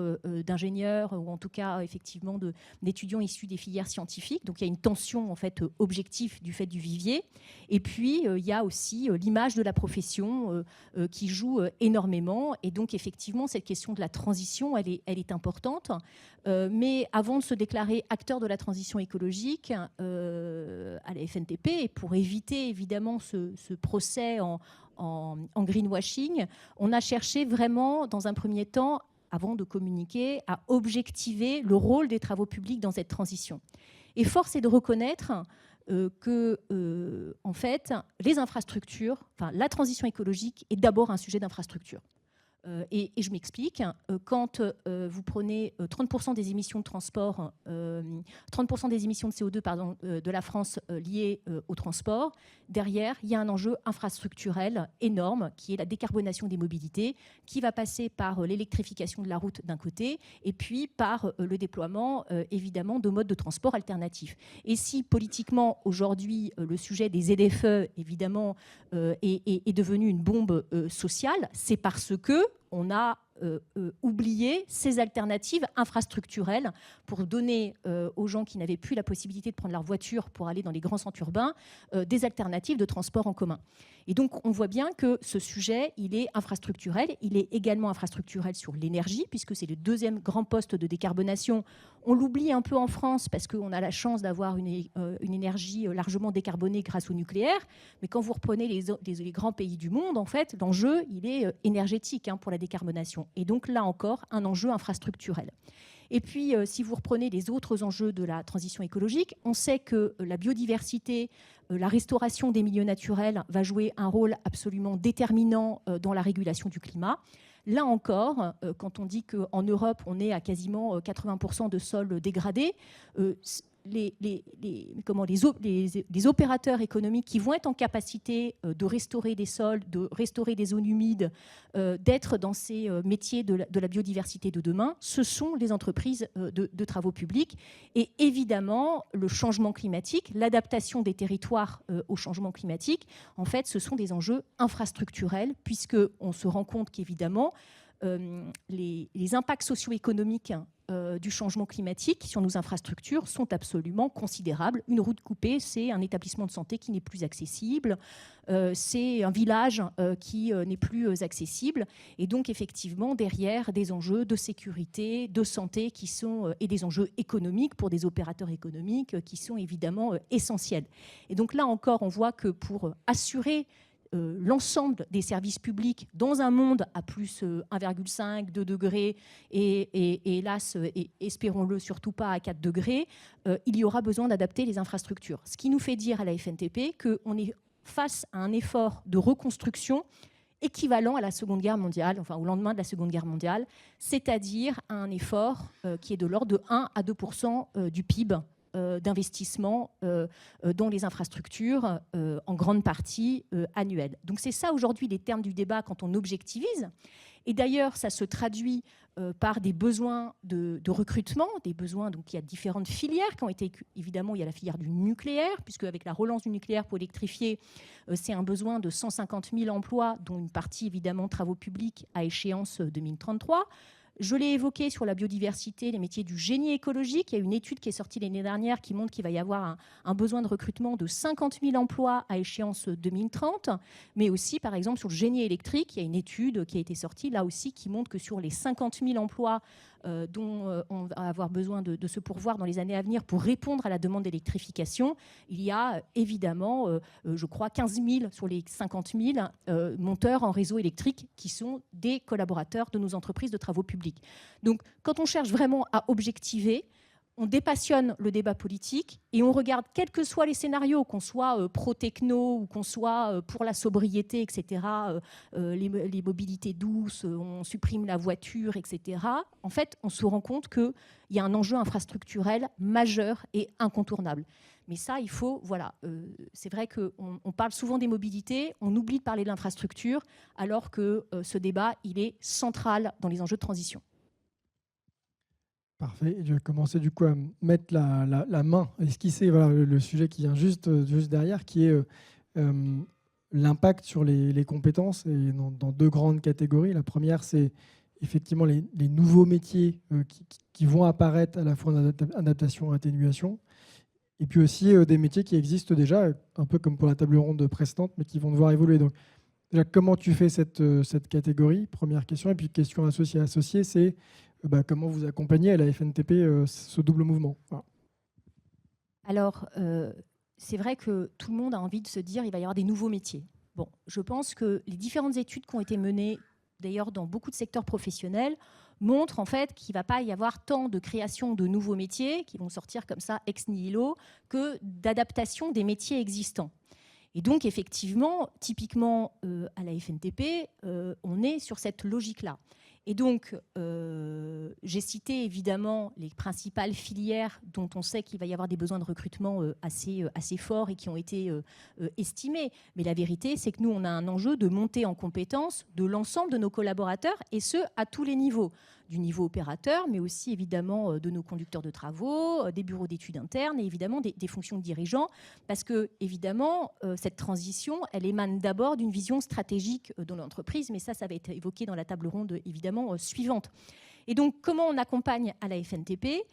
d'ingénieurs ou en tout cas, effectivement, d'étudiants issus des filières scientifiques. Donc, il y a une tension, en fait, objective du fait du vivier. Et puis, il y a aussi l'image de la profession qui joue énormément. Et donc, effectivement, cette question de la transition, elle est importante. Mais avant de se déclarer acteur de la transition écologique à la FNTP, et pour éviter, évidemment, ce procès en greenwashing, on a cherché vraiment, dans un premier temps, avant de communiquer, à objectiver le rôle des travaux publics dans cette transition. Et force est de reconnaître que, en fait, les infrastructures, la transition écologique est d'abord un sujet d'infrastructure. Et je m'explique. Quand vous prenez 30% des émissions de transport, 30% des émissions de CO2 de la France liées au transport, derrière, il y a un enjeu infrastructurel énorme qui est la décarbonation des mobilités, qui va passer par l'électrification de la route d'un côté et puis par le déploiement, évidemment, de modes de transport alternatifs. Et si politiquement, aujourd'hui, le sujet des ZFE, évidemment, est devenu une bombe sociale, c'est parce que on a oublier ces alternatives infrastructurelles pour donner aux gens qui n'avaient plus la possibilité de prendre leur voiture pour aller dans les grands centres urbains des alternatives de transport en commun. Et donc, on voit bien que ce sujet, il est infrastructurel. Il est également infrastructurel sur l'énergie, puisque c'est le deuxième grand poste de décarbonation. On l'oublie un peu en France, parce qu'on a la chance d'avoir une énergie largement décarbonée grâce au nucléaire. Mais quand vous reprenez les grands pays du monde, en fait, l'enjeu, il est énergétique pour la décarbonation. Et donc, là encore, un enjeu infrastructurel. Et puis, si vous reprenez les autres enjeux de la transition écologique, on sait que la biodiversité, la restauration des milieux naturels va jouer un rôle absolument déterminant dans la régulation du climat. Là encore, quand on dit qu'en Europe, on est à quasiment 80% de sols dégradés, les opérateurs économiques qui vont être en capacité de restaurer des sols, de restaurer des zones humides, d'être dans ces métiers de la biodiversité de demain, ce sont les entreprises de travaux publics. Et évidemment, le changement climatique, l'adaptation des territoires au changement climatique, en fait, ce sont des enjeux infrastructurels, puisqu'on se rend compte qu'évidemment, les impacts socio-économiques du changement climatique sur nos infrastructures sont absolument considérables. Une route coupée, c'est un établissement de santé qui n'est plus accessible, c'est un village qui n'est plus accessible. Et donc, effectivement, derrière, des enjeux de sécurité, de santé et des enjeux économiques pour des opérateurs économiques qui sont évidemment essentiels. Et donc là encore, on voit que pour assurer l'ensemble des services publics dans un monde à plus 1,5, 2 degrés et hélas, espérons-le surtout pas à 4 degrés, il y aura besoin d'adapter les infrastructures. Ce qui nous fait dire à la FNTP qu'on est face à un effort de reconstruction équivalent à la Seconde Guerre mondiale, enfin au lendemain de la Seconde Guerre mondiale, c'est-à-dire un effort qui est de l'ordre de 1 à 2% du PIB d'investissement dans les infrastructures, en grande partie annuelle. Donc c'est ça aujourd'hui les termes du débat quand on objectivise. Et d'ailleurs, ça se traduit par des besoins de recrutement, des besoins, donc il y a différentes filières qui ont été, évidemment, il y a la filière du nucléaire, puisque avec la relance du nucléaire pour électrifier, c'est un besoin de 150 000 emplois, dont une partie, évidemment, travaux publics à échéance 2033. Je l'ai évoqué sur la biodiversité, les métiers du génie écologique. Il y a une étude qui est sortie l'année dernière qui montre qu'il va y avoir un besoin de recrutement de 50 000 emplois à échéance 2030. Mais aussi, par exemple, sur le génie électrique, il y a une étude qui a été sortie là aussi qui montre que sur les 50 000 emplois dont on va avoir besoin de se pourvoir dans les années à venir pour répondre à la demande d'électrification, il y a évidemment, je crois, 15 000 sur les 50 000 monteurs en réseau électrique qui sont des collaborateurs de nos entreprises de travaux publics. Donc, quand on cherche vraiment à objectiver, on dépassionne le débat politique et on regarde, quels que soient les scénarios, qu'on soit pro-techno ou qu'on soit pour la sobriété, etc., les mobilités douces, on supprime la voiture, etc. En fait, on se rend compte qu'il y a un enjeu infrastructurel majeur et incontournable. Mais ça, il faut, voilà, c'est vrai qu'on parle souvent des mobilités, on oublie de parler de l'infrastructure, alors que ce débat, il est central dans les enjeux de transition. Parfait. Je vais commencer du coup à mettre la main, à esquisser voilà, le sujet qui vient juste derrière, qui est l'impact sur les compétences, et dans deux grandes catégories. La première, c'est effectivement les nouveaux métiers qui vont apparaître à la fois en adaptation et atténuation, et puis aussi des métiers qui existent déjà, un peu comme pour la table ronde précédente, mais qui vont devoir évoluer. Donc, déjà, comment tu fais cette catégorie? Première question. Et puis, question associée, c'est comment vous accompagnez à la FNTP ce double mouvement? Voilà. Alors, c'est vrai que tout le monde a envie de se dire qu'il va y avoir des nouveaux métiers. Bon, je pense que les différentes études qui ont été menées, d'ailleurs dans beaucoup de secteurs professionnels, montrent en fait qu'il ne va pas y avoir tant de création de nouveaux métiers qui vont sortir comme ça ex nihilo que d'adaptation des métiers existants. Et donc, effectivement, typiquement à la FNTP, on est sur cette logique-là. Et donc, j'ai cité évidemment les principales filières dont on sait qu'il va y avoir des besoins de recrutement assez forts et qui ont été estimés. Mais la vérité, c'est que nous, on a un enjeu de montée en compétences de l'ensemble de nos collaborateurs, et ce, à tous les niveaux. du niveau opérateur, mais aussi évidemment de nos conducteurs de travaux, des bureaux d'études internes et évidemment des fonctions de dirigeants, parce que évidemment cette transition, elle émane d'abord d'une vision stratégique de l'entreprise, mais ça va être évoqué dans la table ronde évidemment suivante. Et donc, comment on accompagne à la FNTP ?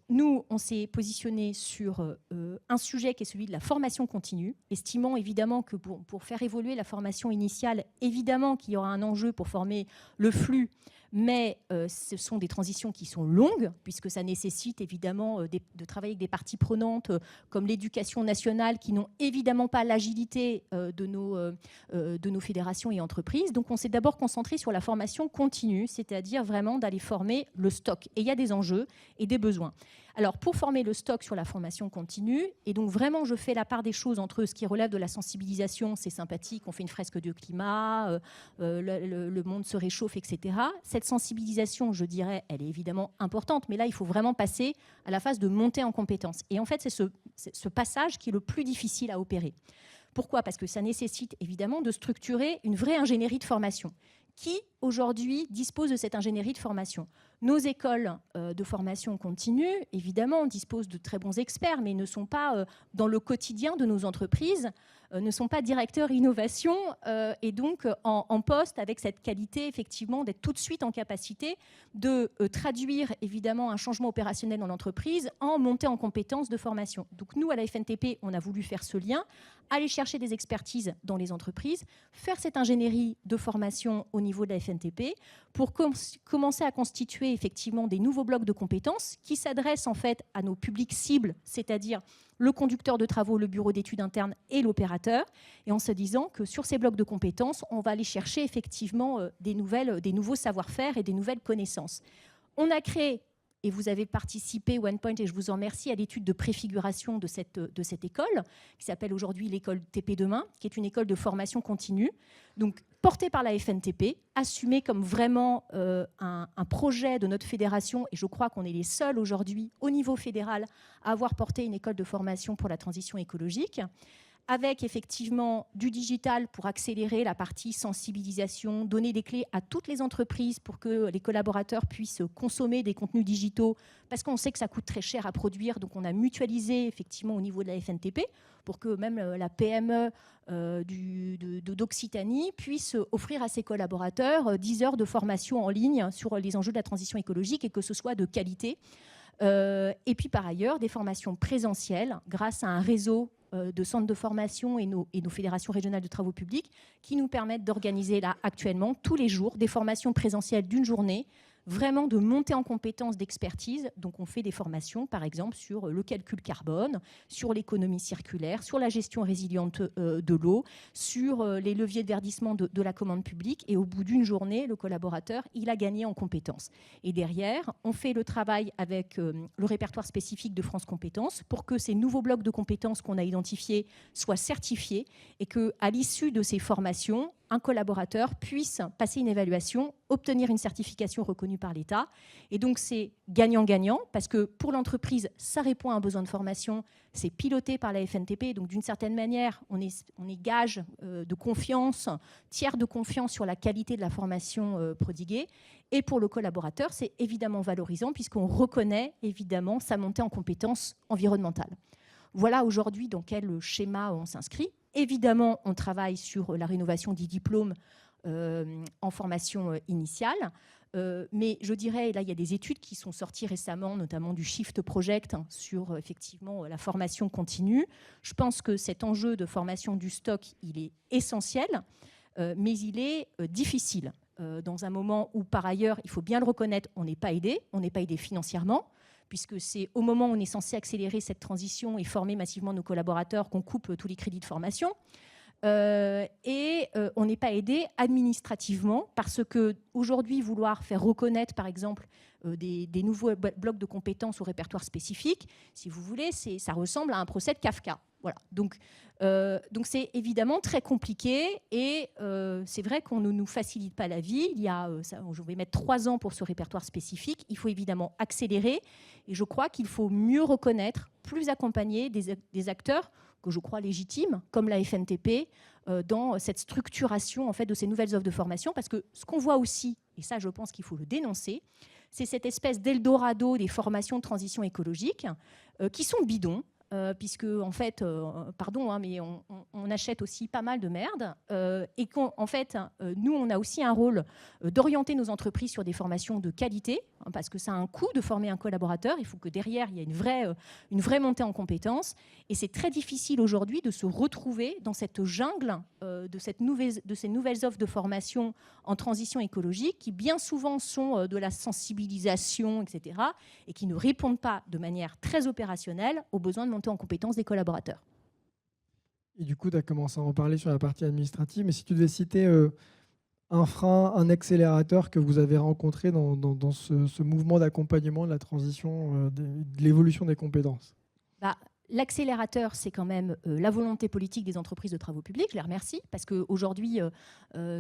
Nous, on s'est positionné sur un sujet qui est celui de la formation continue, estimant évidemment que pour faire évoluer la formation initiale, évidemment qu'il y aura un enjeu pour former le flux, mais ce sont des transitions qui sont longues, puisque ça nécessite évidemment de travailler avec des parties prenantes comme l'éducation nationale, qui n'ont évidemment pas l'agilité de nos fédérations et entreprises. Donc on s'est d'abord concentré sur la formation continue, c'est-à-dire vraiment d'aller former le stock. Et il y a des enjeux et des besoins. Alors, pour former le stock sur la formation continue, et donc vraiment, je fais la part des choses entre ce qui relève de la sensibilisation, c'est sympathique, on fait une fresque de climat, le monde se réchauffe, etc. Cette sensibilisation, je dirais, elle est évidemment importante, mais là, il faut vraiment passer à la phase de montée en compétences. Et en fait, c'est ce passage qui est le plus difficile à opérer. Pourquoi ? Parce que ça nécessite évidemment de structurer une vraie ingénierie de formation. Qui, aujourd'hui, dispose de cette ingénierie de formation ? Nos écoles de formation continue, évidemment, disposent de très bons experts, mais ne sont pas dans le quotidien de nos entreprises, ne sont pas directeurs innovation et donc en poste avec cette qualité, effectivement, d'être tout de suite en capacité de traduire, évidemment, un changement opérationnel dans l'entreprise en montée en compétences de formation. Donc nous, à la FNTP, on a voulu faire ce lien, aller chercher des expertises dans les entreprises, faire cette ingénierie de formation au niveau de la FNTP pour commencer à constituer effectivement des nouveaux blocs de compétences qui s'adressent en fait à nos publics cibles, c'est-à-dire le conducteur de travaux, le bureau d'études internes et l'opérateur, et en se disant que sur ces blocs de compétences, on va aller chercher effectivement des nouveaux savoir-faire et des nouvelles connaissances. On a créé, et vous avez participé, OnePoint, et je vous en remercie, à l'étude de préfiguration de cette école, qui s'appelle aujourd'hui l'école TP Demain, qui est une école de formation continue, donc portée par la FNTP, assumée comme vraiment un projet de notre fédération, et je crois qu'on est les seuls aujourd'hui, au niveau fédéral, à avoir porté une école de formation pour la transition écologique, avec effectivement du digital pour accélérer la partie sensibilisation, donner des clés à toutes les entreprises pour que les collaborateurs puissent consommer des contenus digitaux, parce qu'on sait que ça coûte très cher à produire, donc on a mutualisé effectivement au niveau de la FNTP pour que même la PME d'Occitanie puisse offrir à ses collaborateurs 10 heures de formation en ligne sur les enjeux de la transition écologique et que ce soit de qualité. Et puis par ailleurs, des formations présentielles grâce à un réseau de centres de formation et nos fédérations régionales de travaux publics qui nous permettent d'organiser là actuellement tous les jours des formations présentielles d'une journée, vraiment de monter en compétences d'expertise. Donc on fait des formations par exemple sur le calcul carbone, sur l'économie circulaire, sur la gestion résiliente de l'eau, sur les leviers de verdissement de la commande publique, et au bout d'une journée, le collaborateur, il a gagné en compétences. Et derrière, on fait le travail avec le répertoire spécifique de France Compétences pour que ces nouveaux blocs de compétences qu'on a identifiés soient certifiés et qu'à l'issue de ces formations, un collaborateur puisse passer une évaluation, obtenir une certification reconnue par l'État. Et donc, c'est gagnant-gagnant, parce que pour l'entreprise, ça répond à un besoin de formation, c'est piloté par la FNTP. Donc, d'une certaine manière, on est gage de confiance, tiers de confiance sur la qualité de la formation prodiguée. Et pour le collaborateur, c'est évidemment valorisant, puisqu'on reconnaît évidemment sa montée en compétences environnementales. Voilà aujourd'hui dans quel schéma on s'inscrit. Évidemment, on travaille sur la rénovation des diplômes en formation initiale. Mais je dirais, là, il y a des études qui sont sorties récemment, notamment du Shift Project, sur effectivement la formation continue. Je pense que cet enjeu de formation du stock, il est essentiel, mais il est difficile. Dans un moment où, par ailleurs, il faut bien le reconnaître, on n'est pas aidé financièrement, puisque c'est au moment où on est censé accélérer cette transition et former massivement nos collaborateurs qu'on coupe tous les crédits de formation. Et on n'est pas aidé administrativement, parce qu'aujourd'hui, vouloir faire reconnaître, par exemple, des nouveaux blocs de compétences au répertoire spécifique, si vous voulez, ça ressemble à un procès de Kafka. Voilà. Donc c'est évidemment très compliqué, et c'est vrai qu'on ne nous facilite pas la vie. Je vais mettre 3 ans pour ce répertoire spécifique. Il faut évidemment accélérer, et je crois qu'il faut mieux reconnaître, plus accompagner des acteurs que je crois légitimes, comme la FNTP, dans cette structuration en fait, de ces nouvelles offres de formation. Parce que ce qu'on voit aussi, et ça je pense qu'il faut le dénoncer, c'est cette espèce d'Eldorado des formations de transition écologique qui sont bidons. Puisque en fait, pardon, mais on achète aussi pas mal de merde et qu'en fait, nous, on a aussi un rôle d'orienter nos entreprises sur des formations de qualité, parce que ça a un coût de former un collaborateur. Il faut que derrière, il y ait une vraie montée en compétences. Et c'est très difficile aujourd'hui de se retrouver dans cette jungle de ces nouvelles offres de formation en transition écologique qui bien souvent sont de la sensibilisation, etc., et qui ne répondent pas de manière très opérationnelle aux besoins de monter en compétences des collaborateurs. Et du coup, tu as commencé à en parler sur la partie administrative, mais si tu devais citer un frein, un accélérateur que vous avez rencontré dans ce mouvement d'accompagnement de la transition, de l'évolution des compétences. L'accélérateur, c'est quand même la volonté politique des entreprises de travaux publics. Je les remercie parce qu'aujourd'hui,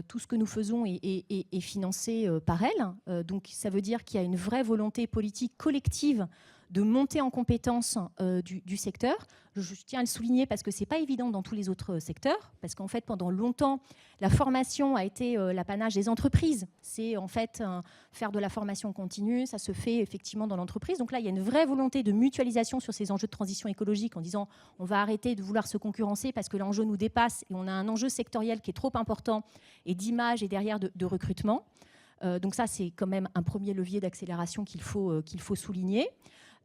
tout ce que nous faisons est financé par elles. Donc, ça veut dire qu'il y a une vraie volonté politique collective de monter en compétences du secteur. Je tiens à le souligner parce que ce n'est pas évident dans tous les autres secteurs, parce qu'en fait, pendant longtemps, la formation a été l'apanage des entreprises. C'est en fait faire de la formation continue, ça se fait effectivement dans l'entreprise. Donc là, il y a une vraie volonté de mutualisation sur ces enjeux de transition écologique en disant on va arrêter de vouloir se concurrencer parce que l'enjeu nous dépasse et on a un enjeu sectoriel qui est trop important et d'image et derrière de recrutement. Donc ça, c'est quand même un premier levier d'accélération qu'il faut souligner.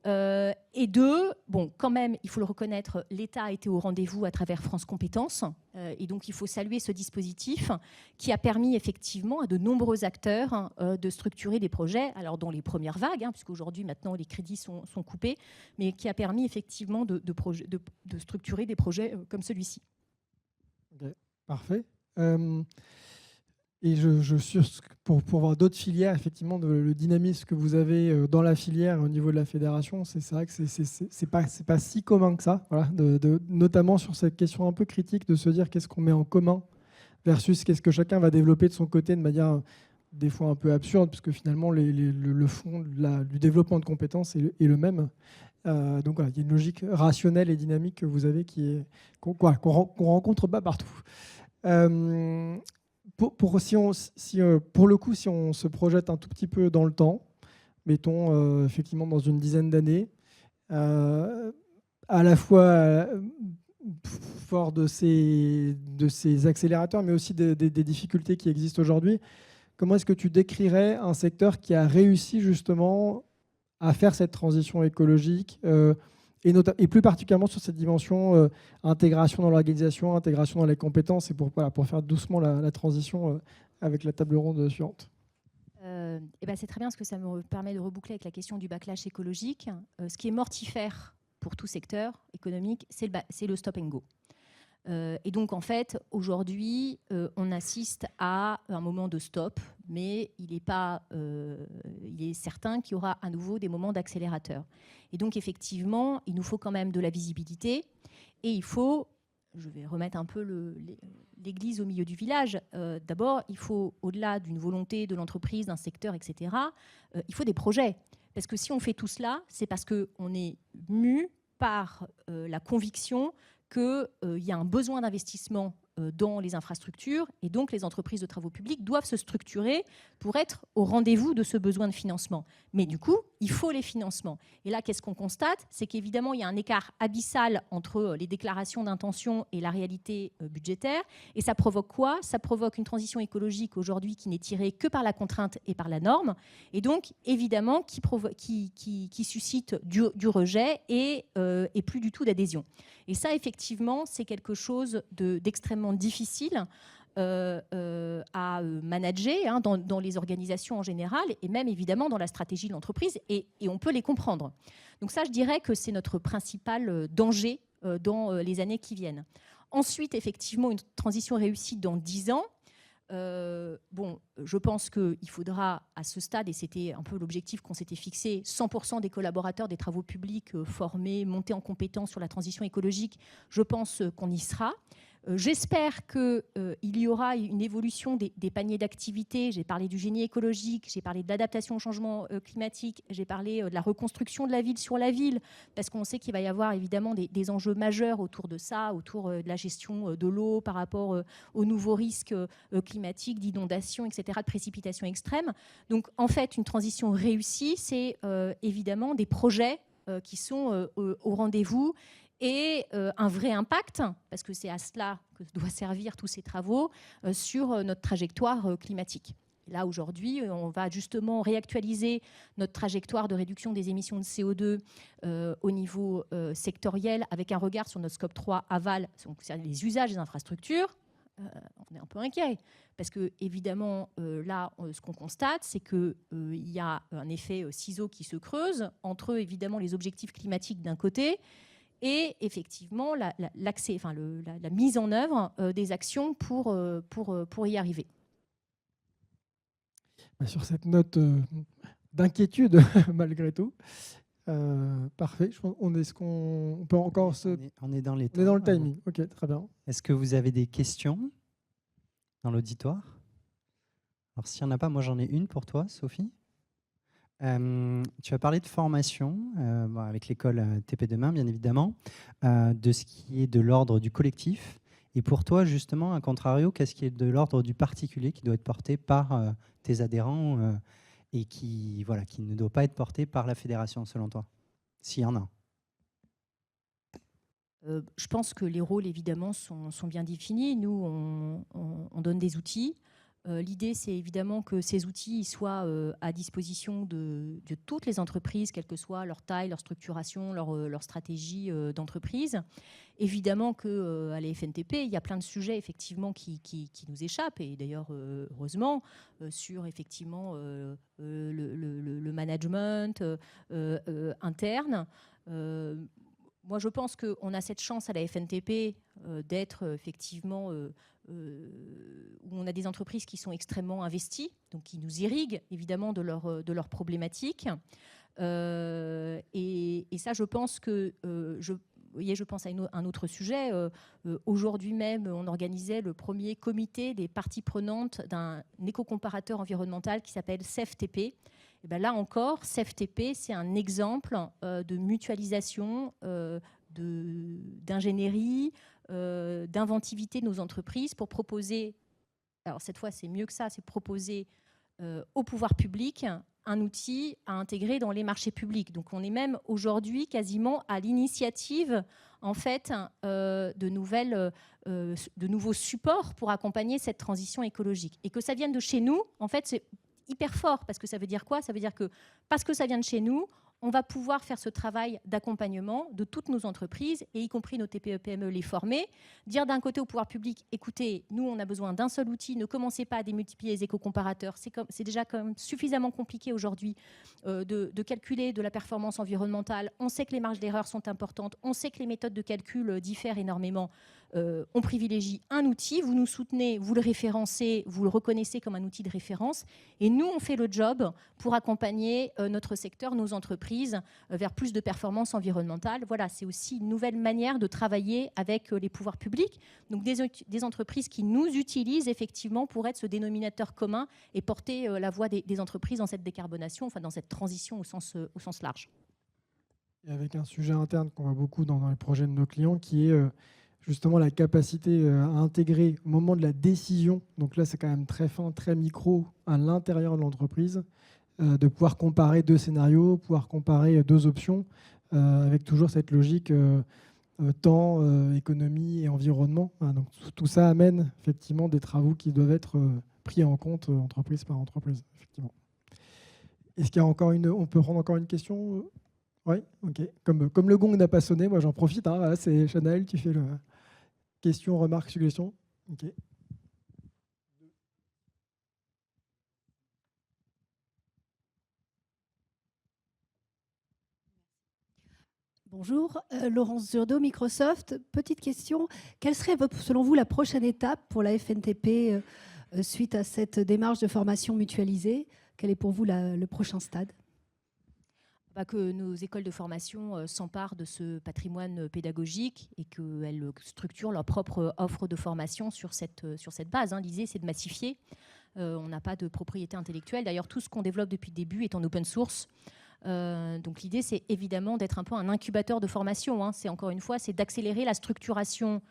Et deux, bon, quand même, il faut le reconnaître, l'État a été au rendez-vous à travers France Compétences. Et donc, il faut saluer ce dispositif qui a permis effectivement à de nombreux acteurs de structurer des projets, alors dans les premières vagues, puisqu'aujourd'hui, maintenant, les crédits sont coupés, mais qui a permis effectivement de structurer des projets comme celui-ci. Okay, parfait. Et pour voir d'autres filières, effectivement, le dynamisme que vous avez dans la filière au niveau de la fédération, c'est vrai que c'est pas si commun que ça, voilà, notamment sur cette question un peu critique de se dire qu'est-ce qu'on met en commun versus qu'est-ce que chacun va développer de son côté de manière des fois un peu absurde, puisque finalement le fond du développement de compétences est le même. Donc voilà, il y a une logique rationnelle et dynamique que vous avez qu'on rencontre pas partout. Pour le coup, si on se projette un tout petit peu dans le temps, mettons effectivement dans une dizaine d'années, à la fois fort de ces accélérateurs, mais aussi des difficultés qui existent aujourd'hui, comment est-ce que tu décrirais un secteur qui a réussi justement à faire cette transition écologique et plus particulièrement sur cette dimension intégration dans l'organisation, intégration dans les compétences, et pour faire doucement la transition avec la table ronde suivante. C'est très bien parce que ça me permet de reboucler avec la question du backlash écologique. Ce qui est mortifère pour tout secteur économique, c'est le stop and go. Et donc, en fait, aujourd'hui, on assiste à un moment de stop, mais il est certain qu'il y aura à nouveau des moments d'accélérateur. Et donc, effectivement, il nous faut quand même de la visibilité et il faut, je vais remettre un peu l'église au milieu du village, d'abord, il faut, au-delà d'une volonté de l'entreprise, d'un secteur, etc., il faut des projets. Parce que si on fait tout cela, c'est parce qu'on est mu par la conviction qu'il y a un besoin d'investissement dans les infrastructures et donc les entreprises de travaux publics doivent se structurer pour être au rendez-vous de ce besoin de financement. Mais du coup, il faut les financements. Et là, qu'est-ce qu'on constate ? C'est qu'évidemment, il y a un écart abyssal entre les déclarations d'intention et la réalité budgétaire. Et ça provoque quoi ? Ça provoque une transition écologique aujourd'hui qui n'est tirée que par la contrainte et par la norme. Et donc, évidemment, qui suscite du rejet et plus du tout d'adhésion. Et ça, effectivement, c'est quelque chose d'extrêmement difficile à manager dans les organisations en général et même évidemment dans la stratégie de l'entreprise et on peut les comprendre. Donc ça, je dirais que c'est notre principal danger dans les années qui viennent. Ensuite, effectivement, une transition réussie dans 10 ans. Je pense qu'il faudra à ce stade, et c'était un peu l'objectif qu'on s'était fixé, 100% des collaborateurs des travaux publics formés, montés en compétences sur la transition écologique, je pense qu'on y sera. J'espère qu'il y aura une évolution des paniers d'activités. J'ai parlé du génie écologique, j'ai parlé de l'adaptation au changement climatique, j'ai parlé de la reconstruction de la ville sur la ville, parce qu'on sait qu'il va y avoir évidemment des enjeux majeurs autour de ça, autour de la gestion de l'eau par rapport aux nouveaux risques climatiques, d'inondations, etc., de précipitations extrêmes. Donc en fait, une transition réussie, c'est évidemment des projets qui sont au rendez-vous et un vrai impact, parce que c'est à cela que doivent servir tous ces travaux, sur notre trajectoire climatique. Et là, aujourd'hui, on va justement réactualiser notre trajectoire de réduction des émissions de CO2 au niveau sectoriel, avec un regard sur notre scope 3 aval, donc les usages des infrastructures. On est un peu inquiet, parce que évidemment, là, ce qu'on constate, c'est qu'il y a un effet ciseau qui se creuse entre, évidemment, les objectifs climatiques d'un côté et effectivement la mise en œuvre des actions pour y arriver. Sur cette note d'inquiétude, malgré tout, parfait. On peut encore se... On est dans les temps. On est dans le timing. Ok, très bien. Est-ce que vous avez des questions dans l'auditoire? Alors, s'il n'y en a pas, moi j'en ai une pour toi, Sophie. Tu as parlé de formation avec l'école TP Demain, bien évidemment, de ce qui est de l'ordre du collectif. Et pour toi, justement, à contrario, qu'est-ce qui est de l'ordre du particulier qui doit être porté par tes adhérents et qui ne doit pas être porté par la fédération, selon toi, s'il y en a? Je pense que les rôles, évidemment, sont bien définis. Nous, on donne des outils. L'idée, c'est évidemment que ces outils soient à disposition de toutes les entreprises, quelle que soit leur taille, leur structuration, leur stratégie d'entreprise. Évidemment qu'à la FNTP, il y a plein de sujets effectivement qui nous échappent, et d'ailleurs, heureusement, sur effectivement le management interne. Moi, je pense qu'on a cette chance à la FNTP d'être effectivement... où on a des entreprises qui sont extrêmement investies, donc qui nous irriguent évidemment de leurs problématiques. Et ça, je pense que... je pense à un autre sujet. Aujourd'hui même, on organisait le premier comité des parties prenantes d'un éco-comparateur environnemental qui s'appelle CEFTP. Et bien là encore, CEFTP, c'est un exemple de mutualisation, d'ingénierie, d'inventivité de nos entreprises pour proposer, alors cette fois c'est mieux que ça, c'est proposer au pouvoir public un outil à intégrer dans les marchés publics. Donc on est même aujourd'hui quasiment à l'initiative en fait de nouveaux supports pour accompagner cette transition écologique. Et que ça vienne de chez nous, en fait c'est hyper fort, parce que ça veut dire quoi? Ça veut dire que parce que ça vient de chez nous, on va pouvoir faire ce travail d'accompagnement de toutes nos entreprises, et y compris nos TPE-PME, les former, dire d'un côté au pouvoir public, écoutez, nous on a besoin d'un seul outil, ne commencez pas à démultiplier les éco-comparateurs, c'est déjà quand même suffisamment compliqué aujourd'hui de calculer de la performance environnementale, on sait que les marges d'erreur sont importantes, on sait que les méthodes de calcul diffèrent énormément, on privilégie un outil, vous nous soutenez, vous le référencez, vous le reconnaissez comme un outil de référence, et nous on fait le job pour accompagner notre secteur, nos entreprises, vers plus de performance environnementale. Voilà, c'est aussi une nouvelle manière de travailler avec les pouvoirs publics, donc des entreprises qui nous utilisent effectivement pour être ce dénominateur commun et porter la voix des entreprises dans cette décarbonation, enfin dans cette transition au sens large. Et avec un sujet interne qu'on voit beaucoup dans les projets de nos clients, qui est justement la capacité à intégrer au moment de la décision, donc là c'est quand même très fin, très micro, à l'intérieur de l'entreprise, de pouvoir comparer deux scénarios, pouvoir comparer deux options, avec toujours cette logique temps, économie et environnement. Donc tout ça amène effectivement des travaux qui doivent être pris en compte entreprise par entreprise, effectivement. Est-ce qu'il y a encore on peut prendre encore une question? Oui, ok. Comme le gong n'a pas sonné, moi j'en profite. Voilà, c'est Chanel, tu fais le question, remarque, suggestion. Ok. Bonjour, Laurence Zurdo, Microsoft. Petite question, quelle serait selon vous la prochaine étape pour la FNTP suite à cette démarche de formation mutualisée? Quel est pour vous le prochain stade? Que nos écoles de formation s'emparent de ce patrimoine pédagogique et qu'elles structurent leur propre offre de formation sur cette base. L'idée, c'est de massifier. On n'a pas de propriété intellectuelle. D'ailleurs, tout ce qu'on développe depuis le début est en open source. Donc l'idée, c'est évidemment d'être un peu un incubateur de formation. C'est encore une fois, c'est d'accélérer la structuration,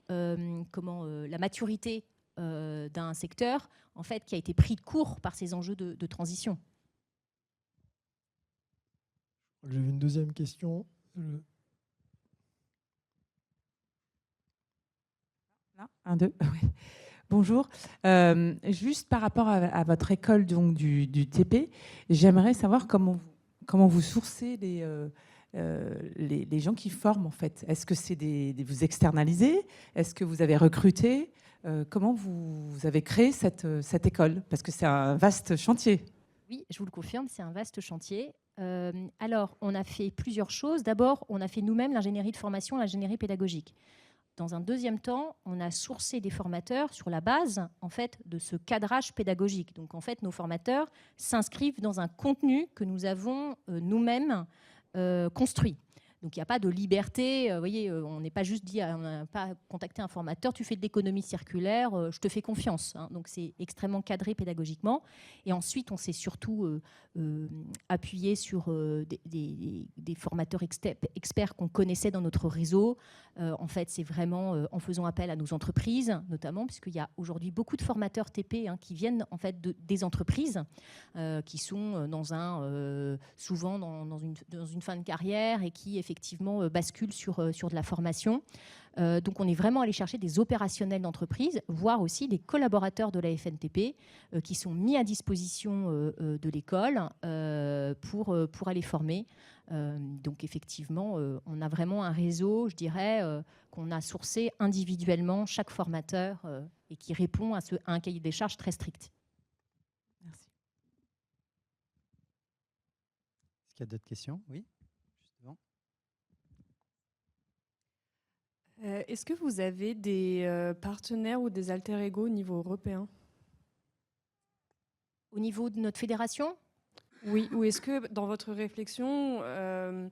la maturité d'un secteur, en fait, qui a été pris de court par ces enjeux de transition. J'avais une deuxième question. Un, deux. Oui. Bonjour. Juste par rapport à votre école donc, du TP, j'aimerais savoir comment vous sourcez les gens qui forment, en fait. Est-ce que c'est vous externalisez? Est-ce que vous avez recruté? Comment vous avez créé cette école? Parce que c'est un vaste chantier. Oui, je vous le confirme, c'est un vaste chantier. Alors, on a fait plusieurs choses. D'abord, on a fait nous-mêmes l'ingénierie de formation, l'ingénierie pédagogique. Dans un deuxième temps, on a sourcé des formateurs sur la base, en fait, de ce cadrage pédagogique. Donc, en fait, nos formateurs s'inscrivent dans un contenu que nous avons nous-mêmes construit. Donc, il n'y a pas de liberté. Vous voyez, on n'est pas juste dit, on n'a pas contacté un formateur, tu fais de l'économie circulaire, je te fais confiance. Donc, c'est extrêmement cadré pédagogiquement. Et ensuite, on s'est surtout appuyé sur des formateurs experts qu'on connaissait dans notre réseau. En fait, c'est vraiment en faisant appel à nos entreprises, notamment, puisqu'il y a aujourd'hui beaucoup de formateurs TP qui viennent en fait des entreprises, qui sont souvent dans une fin de carrière et qui effectivement basculent sur de la formation. Donc on est vraiment allé chercher des opérationnels d'entreprise, voire aussi des collaborateurs de la FNTP qui sont mis à disposition de l'école pour aller former. Donc effectivement, on a vraiment un réseau, je dirais, qu'on a sourcé individuellement chaque formateur et qui répond à un cahier des charges très strict. Merci. Est-ce qu'il y a d'autres questions? Oui, justement. Est-ce que vous avez des partenaires ou des alter-ego au niveau européen? Au niveau de notre fédération? Oui, ou est-ce que dans votre réflexion, dans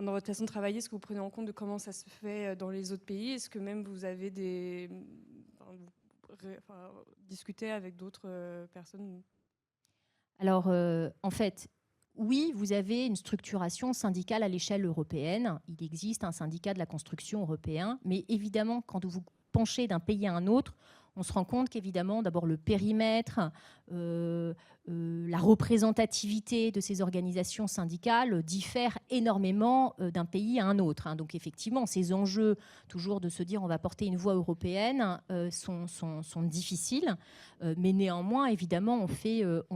votre façon de travailler, est-ce que vous prenez en compte de comment ça se fait dans les autres pays? Est-ce que même vous avez discuté avec d'autres personnes? Alors, en fait, oui, vous avez une structuration syndicale à l'échelle européenne. Il existe un syndicat de la construction européen, mais évidemment, quand vous penchez d'un pays à un autre, on se rend compte qu'évidemment, d'abord le périmètre, la représentativité de ces organisations syndicales diffère énormément d'un pays à un autre. Donc effectivement, ces enjeux, toujours de se dire on va porter une voix européenne, sont difficiles. Mais néanmoins, évidemment, on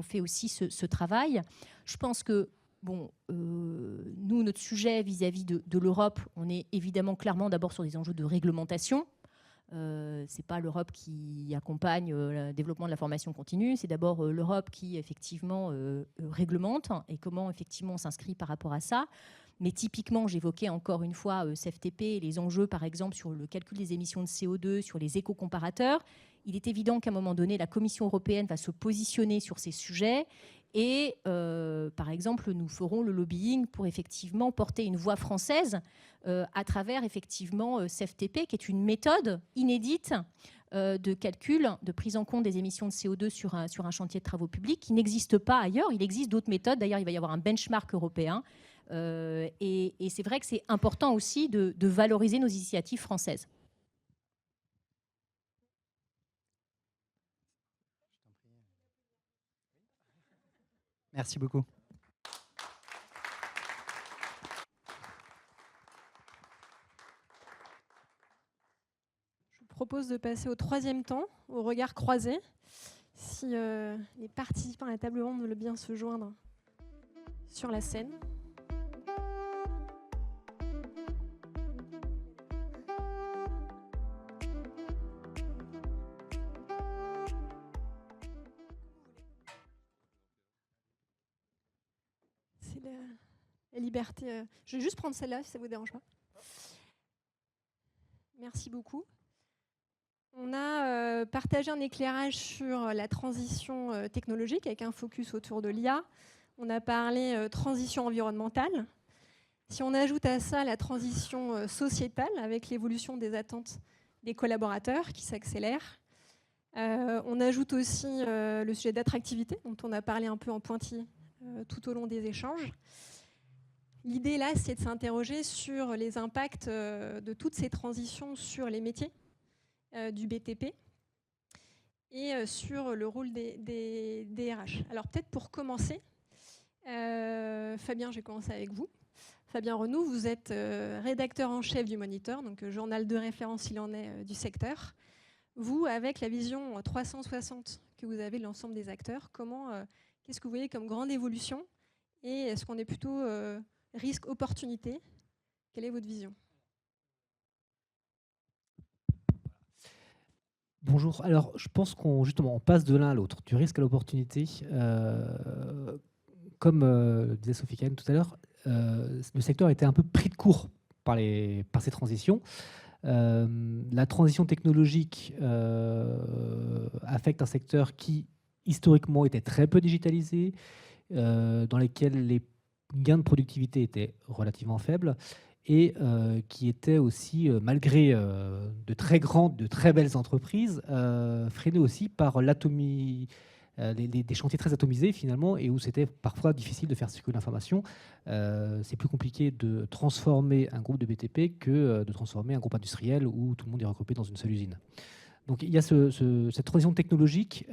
fait aussi ce travail. Je pense que nous, notre sujet vis-à-vis de l'Europe, on est évidemment clairement d'abord sur des enjeux de réglementation. C'est pas l'Europe qui accompagne le développement de la formation continue, c'est d'abord l'Europe qui effectivement réglemente et comment effectivement on s'inscrit par rapport à ça. Mais typiquement, j'évoquais encore une fois CFTP, les enjeux par exemple sur le calcul des émissions de CO2, sur les éco-comparateurs. Il est évident qu'à un moment donné, la Commission européenne va se positionner sur ces sujets et par exemple, nous ferons le lobbying pour effectivement porter une voix française à travers effectivement CFTP, qui est une méthode inédite de calcul, de prise en compte des émissions de CO2 sur un chantier de travaux publics qui n'existe pas ailleurs. Il existe d'autres méthodes. D'ailleurs, il va y avoir un benchmark européen. Et c'est vrai que c'est important aussi de valoriser nos initiatives françaises. Merci beaucoup. Je vous propose de passer au troisième temps, au regard croisé. Si les participants à la table ronde veulent bien se joindre sur la scène. C'est la liberté. Je vais juste prendre celle-là, si ça ne vous dérange pas. Merci beaucoup. On a partagé un éclairage sur la transition technologique avec un focus autour de l'IA, on a parlé transition environnementale. Si on ajoute à ça la transition sociétale, avec l'évolution des attentes des collaborateurs qui s'accélère, on ajoute aussi le sujet d'attractivité, dont on a parlé un peu en pointillé tout au long des échanges. L'idée là, c'est de s'interroger sur les impacts de toutes ces transitions sur les métiers du BTP et sur le rôle des RH. Alors peut-être pour commencer, Fabien, je vais commencer avec vous. Fabien Renou, vous êtes rédacteur en chef du Moniteur, donc journal de référence s'il en est du secteur. Vous, avec la vision 360 que vous avez de l'ensemble des acteurs, qu'est-ce que vous voyez comme grande évolution? Et est-ce qu'on est plutôt risque-opportunité? Quelle est votre vision? Bonjour. Alors, je pense qu'on passe de l'un à l'autre, du risque à l'opportunité. Comme disait Sophie Kahn tout à l'heure, le secteur a été un peu pris de court par ces transitions. La transition technologique affecte un secteur qui, historiquement, était très peu digitalisé, dans lequel les gains de productivité étaient relativement faibles et qui était aussi, malgré de très belles entreprises, freiné aussi par des chantiers très atomisés finalement, et où c'était parfois difficile de faire circuler l'information. C'est plus compliqué de transformer un groupe de BTP que de transformer un groupe industriel où tout le monde est regroupé dans une seule usine. Donc il y a cette transition technologique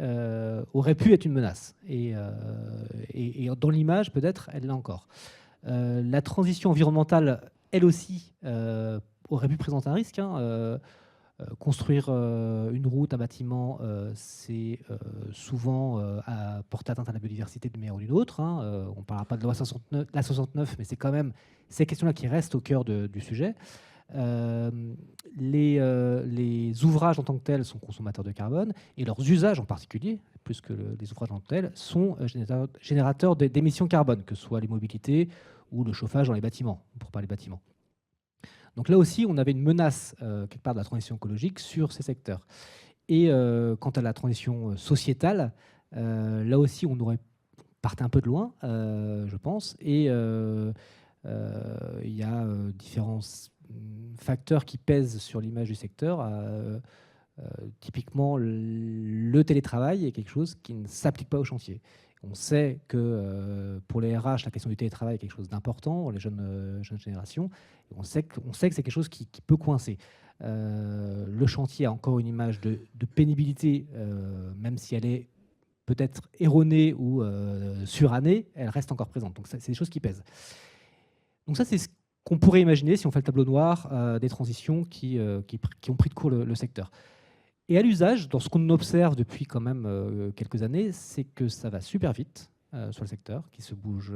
aurait pu être une menace, et dans l'image peut-être elle l'a encore. La transition environnementale, elle aussi, aurait pu présenter un risque. Construire une route, un bâtiment, c'est souvent porter atteinte à la biodiversité d'une manière ou d'une autre. On ne parlera pas de la 69, mais c'est quand même ces questions-là qui restent au cœur du sujet. Les ouvrages en tant que tels sont consommateurs de carbone, et leurs usages en particulier, plus que les ouvrages en tant que tels, sont générateurs d'émissions carbone, que ce soit les mobilités ou le chauffage dans les bâtiments, pour parler bâtiments. Donc là aussi, on avait une menace quelque part de la transition écologique sur ces secteurs. Et quant à la transition sociétale, là aussi, on partait un peu de loin, je pense. Et il y a différents facteurs qui pèsent sur l'image du secteur. Typiquement, le télétravail est quelque chose qui ne s'applique pas au chantier. On sait que pour les RH, la question du télétravail est quelque chose d'important, les jeunes générations. Et on sait que c'est quelque chose qui peut coincer. Le chantier a encore une image de pénibilité, même si elle est peut-être erronée ou surannée, elle reste encore présente. Donc c'est des choses qui pèsent. Donc ça, c'est ce qu'on pourrait imaginer si on fait le tableau noir des transitions qui ont pris de court le secteur. Et à l'usage, dans ce qu'on observe depuis quand même quelques années, c'est que ça va super vite sur le secteur, qui se bouge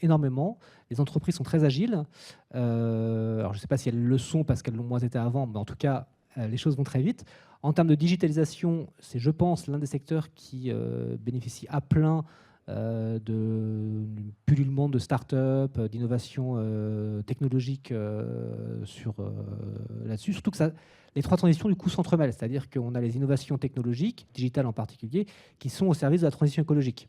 énormément. Les entreprises sont très agiles. Alors je ne sais pas si elles le sont parce qu'elles l'ont moins été avant, mais en tout cas, les choses vont très vite. En termes de digitalisation, c'est, je pense, l'un des secteurs qui bénéficie à plein de pullulement de start-up, d'innovation technologique là-dessus. Surtout que les trois transitions du coup s'entremêlent, c'est-à-dire qu'on a les innovations technologiques, digitales en particulier, qui sont au service de la transition écologique.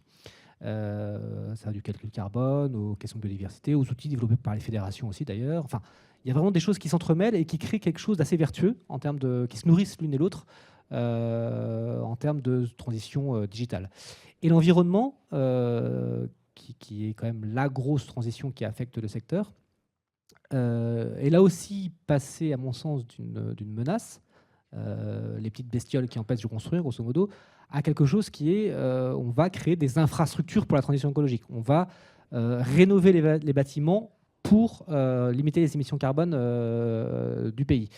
Ça va du calcul carbone aux questions de biodiversité, aux outils développés par les fédérations aussi d'ailleurs. Enfin, il y a vraiment des choses qui s'entremêlent et qui créent quelque chose d'assez vertueux en termes qui se nourrissent l'une et l'autre en termes de transition digitale. Et l'environnement, qui est quand même la grosse transition qui affecte le secteur, est là aussi passé, à mon sens, d'une menace, les petites bestioles qui empêchent de construire, grosso modo, à quelque chose qui est, on va créer des infrastructures pour la transition écologique. On va rénover les bâtiments pour limiter les émissions carbone du pays.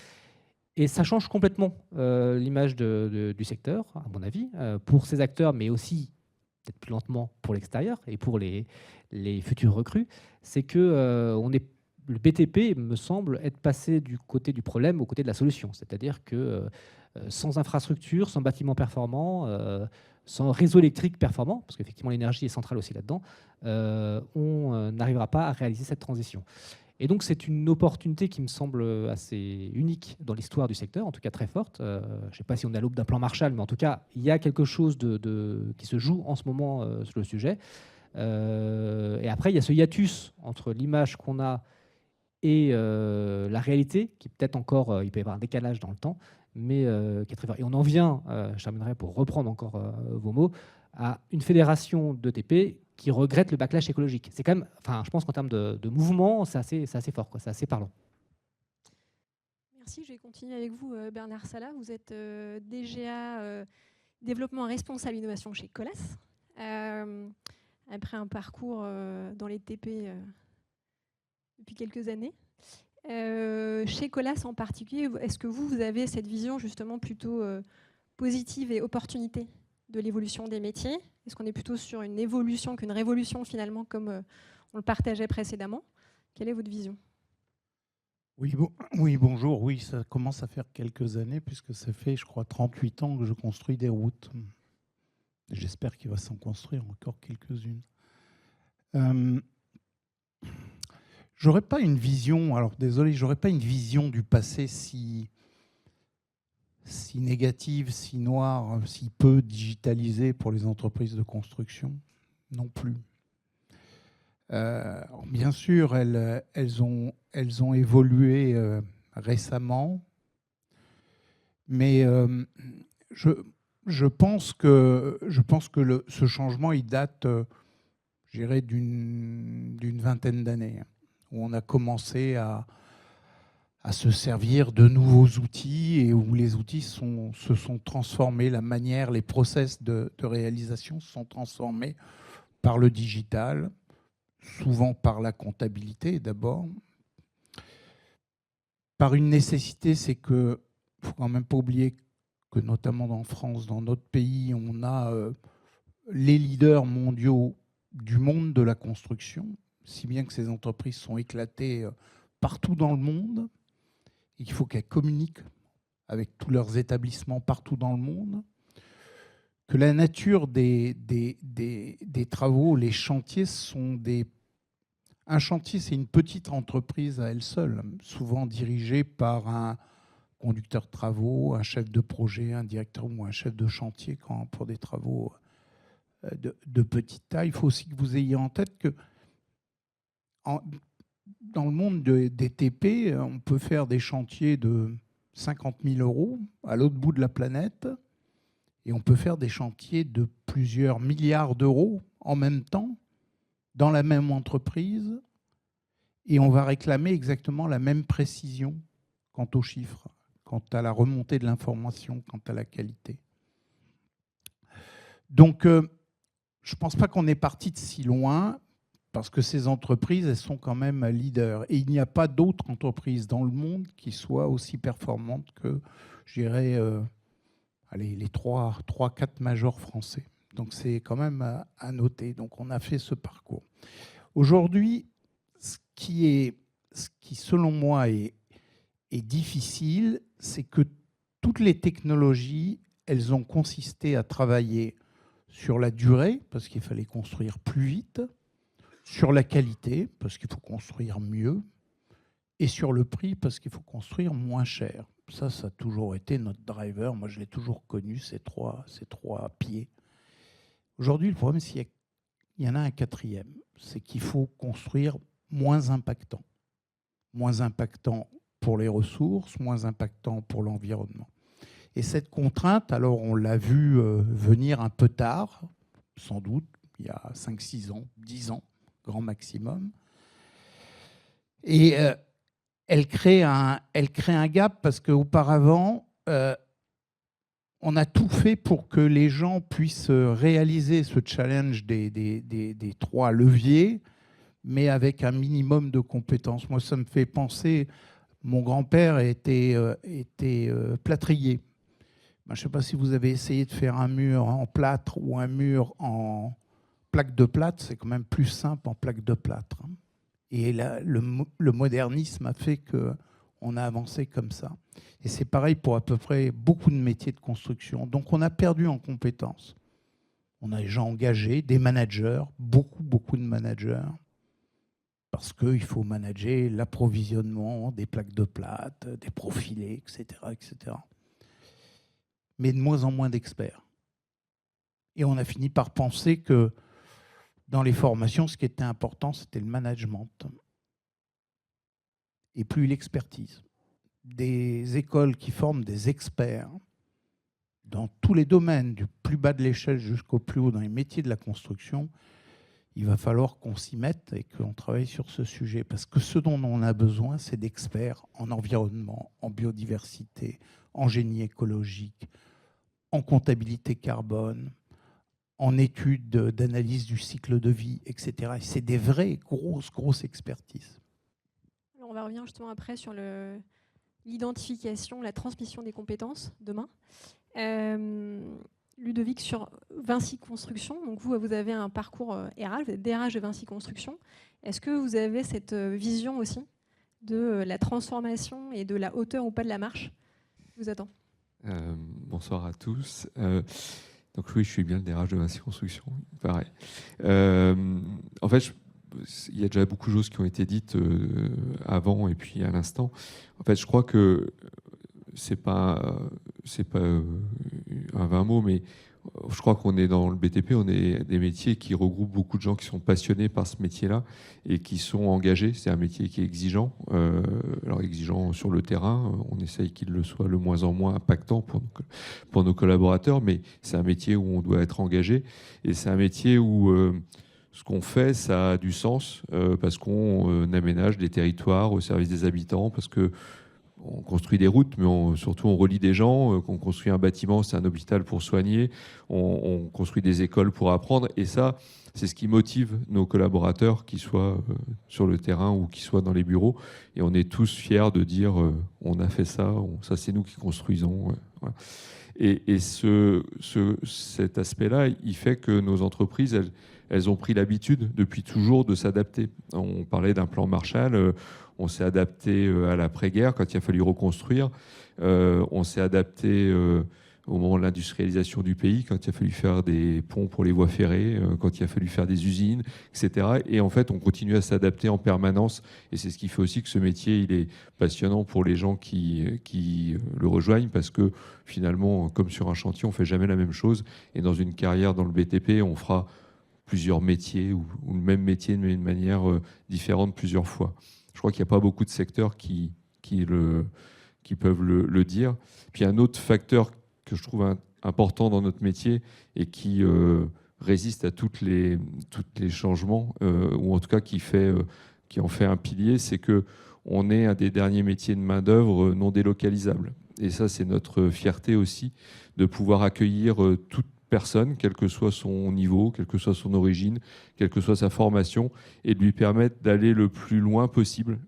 Et ça change complètement l'image du secteur, à mon avis, pour ces acteurs, mais aussi, peut-être plus lentement, pour l'extérieur et pour les futurs recrues. C'est que le BTP me semble être passé du côté du problème au côté de la solution. C'est-à-dire que sans infrastructure, sans bâtiment performant, sans réseau électrique performant, parce qu'effectivement l'énergie est centrale aussi là-dedans, on n'arrivera pas à réaliser cette transition. Et donc c'est une opportunité qui me semble assez unique dans l'histoire du secteur, en tout cas très forte. Je ne sais pas si on est à l'aube d'un plan Marshall, mais en tout cas il y a quelque chose qui se joue en ce moment sur le sujet. Et après, il y a ce hiatus entre l'image qu'on a et la réalité, qui peut-être encore, il peut y avoir un décalage dans le temps, mais qui est très fort. Et on en vient, je terminerai pour reprendre encore vos mots, à une fédération d'ETP qui regrette le backlash écologique. C'est quand même, enfin, je pense qu'en termes de mouvement, c'est assez fort, quoi, c'est assez parlant. Merci, je vais continuer avec vous, Bernard Salat. Vous êtes DGA Développement Responsable Innovation chez Colas. Après un parcours dans les TP depuis quelques années. Chez Colas en particulier, est-ce que vous avez cette vision justement plutôt positive et opportunité de l'évolution des métiers? Est-ce qu'on est plutôt sur une évolution qu'une révolution finalement, comme on le partageait précédemment? Quelle est votre vision? Oui, bonjour. Oui, ça commence à faire quelques années, puisque ça fait, je crois, 38 ans que je construis des routes. J'espère qu'il va s'en construire encore quelques-unes. J'aurais pas une vision, alors désolé, j'aurais pas une vision du passé si négative, si noire, si peu digitalisée pour les entreprises de construction, non plus. Bien sûr, elles ont évolué récemment, mais je pense que ce changement, il date, je dirais, d'une vingtaine d'années, où on a commencé à se servir de nouveaux outils et où les outils se sont transformés, la manière, les process de réalisation se sont transformés par le digital, souvent par la comptabilité d'abord. Par une nécessité, c'est qu'il ne faut quand même pas oublier que notamment en France, dans notre pays, on a les leaders mondiaux du monde de la construction, si bien que ces entreprises sont éclatées partout dans le monde et qu'il faut qu'elles communiquent avec tous leurs établissements partout dans le monde, que la nature des travaux, les chantiers sont Un chantier, c'est une petite entreprise à elle seule, souvent dirigée par un conducteur de travaux, un chef de projet, un directeur ou un chef de chantier pour des travaux de petite taille. Il faut aussi que vous ayez en tête que dans le monde des TP, on peut faire des chantiers de 50 000 € à l'autre bout de la planète et on peut faire des chantiers de plusieurs milliards d'euros en même temps dans la même entreprise et on va réclamer exactement la même précision quant aux chiffres, quant à la remontée de l'information, quant à la qualité. Donc, je ne pense pas qu'on est parti de si loin parce que ces entreprises, elles sont quand même leaders. Et il n'y a pas d'autres entreprises dans le monde qui soient aussi performantes que, je dirais, les 3-4 majors français. Donc, c'est quand même à noter. Donc, on a fait ce parcours. Aujourd'hui, ce qui, selon moi, est difficile, c'est que toutes les technologies, elles ont consisté à travailler sur la durée, parce qu'il fallait construire plus vite, sur la qualité, parce qu'il faut construire mieux, et sur le prix, parce qu'il faut construire moins cher. Ça a toujours été notre driver. Moi, je l'ai toujours connu, ces trois pieds. Aujourd'hui, le problème, c'est qu'il y en a un quatrième. C'est qu'il faut construire moins impactant. Moins impactant pour les ressources, moins impactant pour l'environnement. Et cette contrainte, alors on l'a vu venir un peu tard, sans doute, il y a 5-6 ans, 10 ans, grand maximum. Et elle crée un gap parce qu'auparavant, on a tout fait pour que les gens puissent réaliser ce challenge des 3 leviers, mais avec un minimum de compétences. Moi, ça me fait penser, mon grand-père était plâtrier. Je ne sais pas si vous avez essayé de faire un mur en plâtre ou un mur en plaque de plâtre, c'est quand même plus simple en plaque de plâtre. Et là, le modernisme a fait qu'on a avancé comme ça. Et c'est pareil pour à peu près beaucoup de métiers de construction. Donc on a perdu en compétences. On a des gens engagés, des managers, beaucoup de managers, parce qu'il faut manager l'approvisionnement des plaques de plâtre, des profilés, etc., etc. Mais de moins en moins d'experts. Et on a fini par penser que dans les formations, ce qui était important, c'était le management et plus l'expertise. Des écoles qui forment des experts dans tous les domaines, du plus bas de l'échelle jusqu'au plus haut dans les métiers de la construction, il va falloir qu'on s'y mette et qu'on travaille sur ce sujet. Parce que ce dont on a besoin, c'est d'experts en environnement, en biodiversité, en génie écologique, en comptabilité carbone, en études d'analyse du cycle de vie, etc. Et c'est des vraies grosses expertises. Alors on va revenir justement après sur l'identification, la transmission des compétences demain. Ludovic, sur Vinci Construction, donc vous avez un parcours RH, vous êtes DRH de Vinci Construction. Est-ce que vous avez cette vision aussi de la transformation et de la hauteur ou pas de la marche? Je vous attends. Bonsoir à tous. Donc oui, je suis bien le DRH de Vinci Construction, pareil. En fait, il y a déjà beaucoup de choses qui ont été dites avant et puis à l'instant. En fait, je crois que c'est pas un vain mot, mais je crois qu'on est dans le BTP, on est des métiers qui regroupent beaucoup de gens qui sont passionnés par ce métier-là et qui sont engagés. C'est un métier qui est exigeant, alors exigeant sur le terrain. On essaye qu'il le soit le moins en moins impactant pour nos collaborateurs, mais c'est un métier où on doit être engagé et c'est un métier où ce qu'on fait, ça a du sens parce qu'on aménage des territoires au service des habitants, parce que on construit des routes, mais surtout on relie des gens. On construit un bâtiment, c'est un hôpital pour soigner. On construit des écoles pour apprendre. Et ça, c'est ce qui motive nos collaborateurs, qu'ils soient sur le terrain ou qu'ils soient dans les bureaux. Et on est tous fiers de dire on a fait ça, ça c'est nous qui construisons. Voilà. Et cet aspect-là, il fait que nos entreprises, elles ont pris l'habitude depuis toujours de s'adapter. On parlait d'un plan Marshall. On s'est adapté à l'après-guerre quand il a fallu reconstruire. On s'est adapté au moment de l'industrialisation du pays, quand il a fallu faire des ponts pour les voies ferrées, quand il a fallu faire des usines, etc. Et en fait, on continue à s'adapter en permanence. Et c'est ce qui fait aussi que ce métier, il est passionnant pour les gens qui le rejoignent, parce que finalement, comme sur un chantier, on ne fait jamais la même chose. Et dans une carrière dans le BTP, on fera plusieurs métiers ou le même métier, mais d'une manière différente plusieurs fois. Je crois qu'il n'y a pas beaucoup de secteurs qui peuvent le dire. Puis un autre facteur que je trouve important dans notre métier et qui résiste à tous les changements, ou en tout cas qui en fait un pilier, c'est qu'on est un des derniers métiers de main-d'œuvre non délocalisable. Et ça, c'est notre fierté aussi, de pouvoir accueillir toute personne, quel que soit son niveau, quelle que soit son origine, quelle que soit sa formation, et de lui permettre d'aller le plus loin possible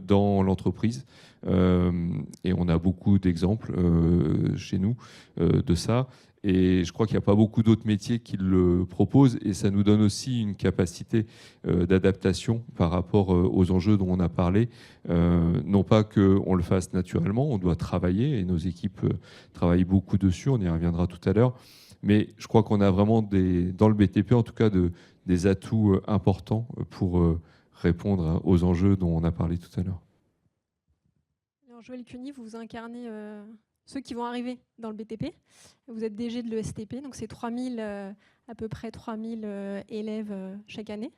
dans l'entreprise. Et on a beaucoup d'exemples chez nous de ça. Et je crois qu'il n'y a pas beaucoup d'autres métiers qui le proposent. Et ça nous donne aussi une capacité d'adaptation par rapport aux enjeux dont on a parlé. Non pas qu'on le fasse naturellement, on doit travailler, et nos équipes travaillent beaucoup dessus, on y reviendra tout à l'heure. Mais je crois qu'on a vraiment, dans le BTP en tout cas, des atouts importants pour répondre aux enjeux dont on a parlé tout à l'heure. Alors Joël Cuny, vous incarnez ceux qui vont arriver dans le BTP. Vous êtes DG de l'ESTP, donc c'est à peu près 3000 élèves chaque année,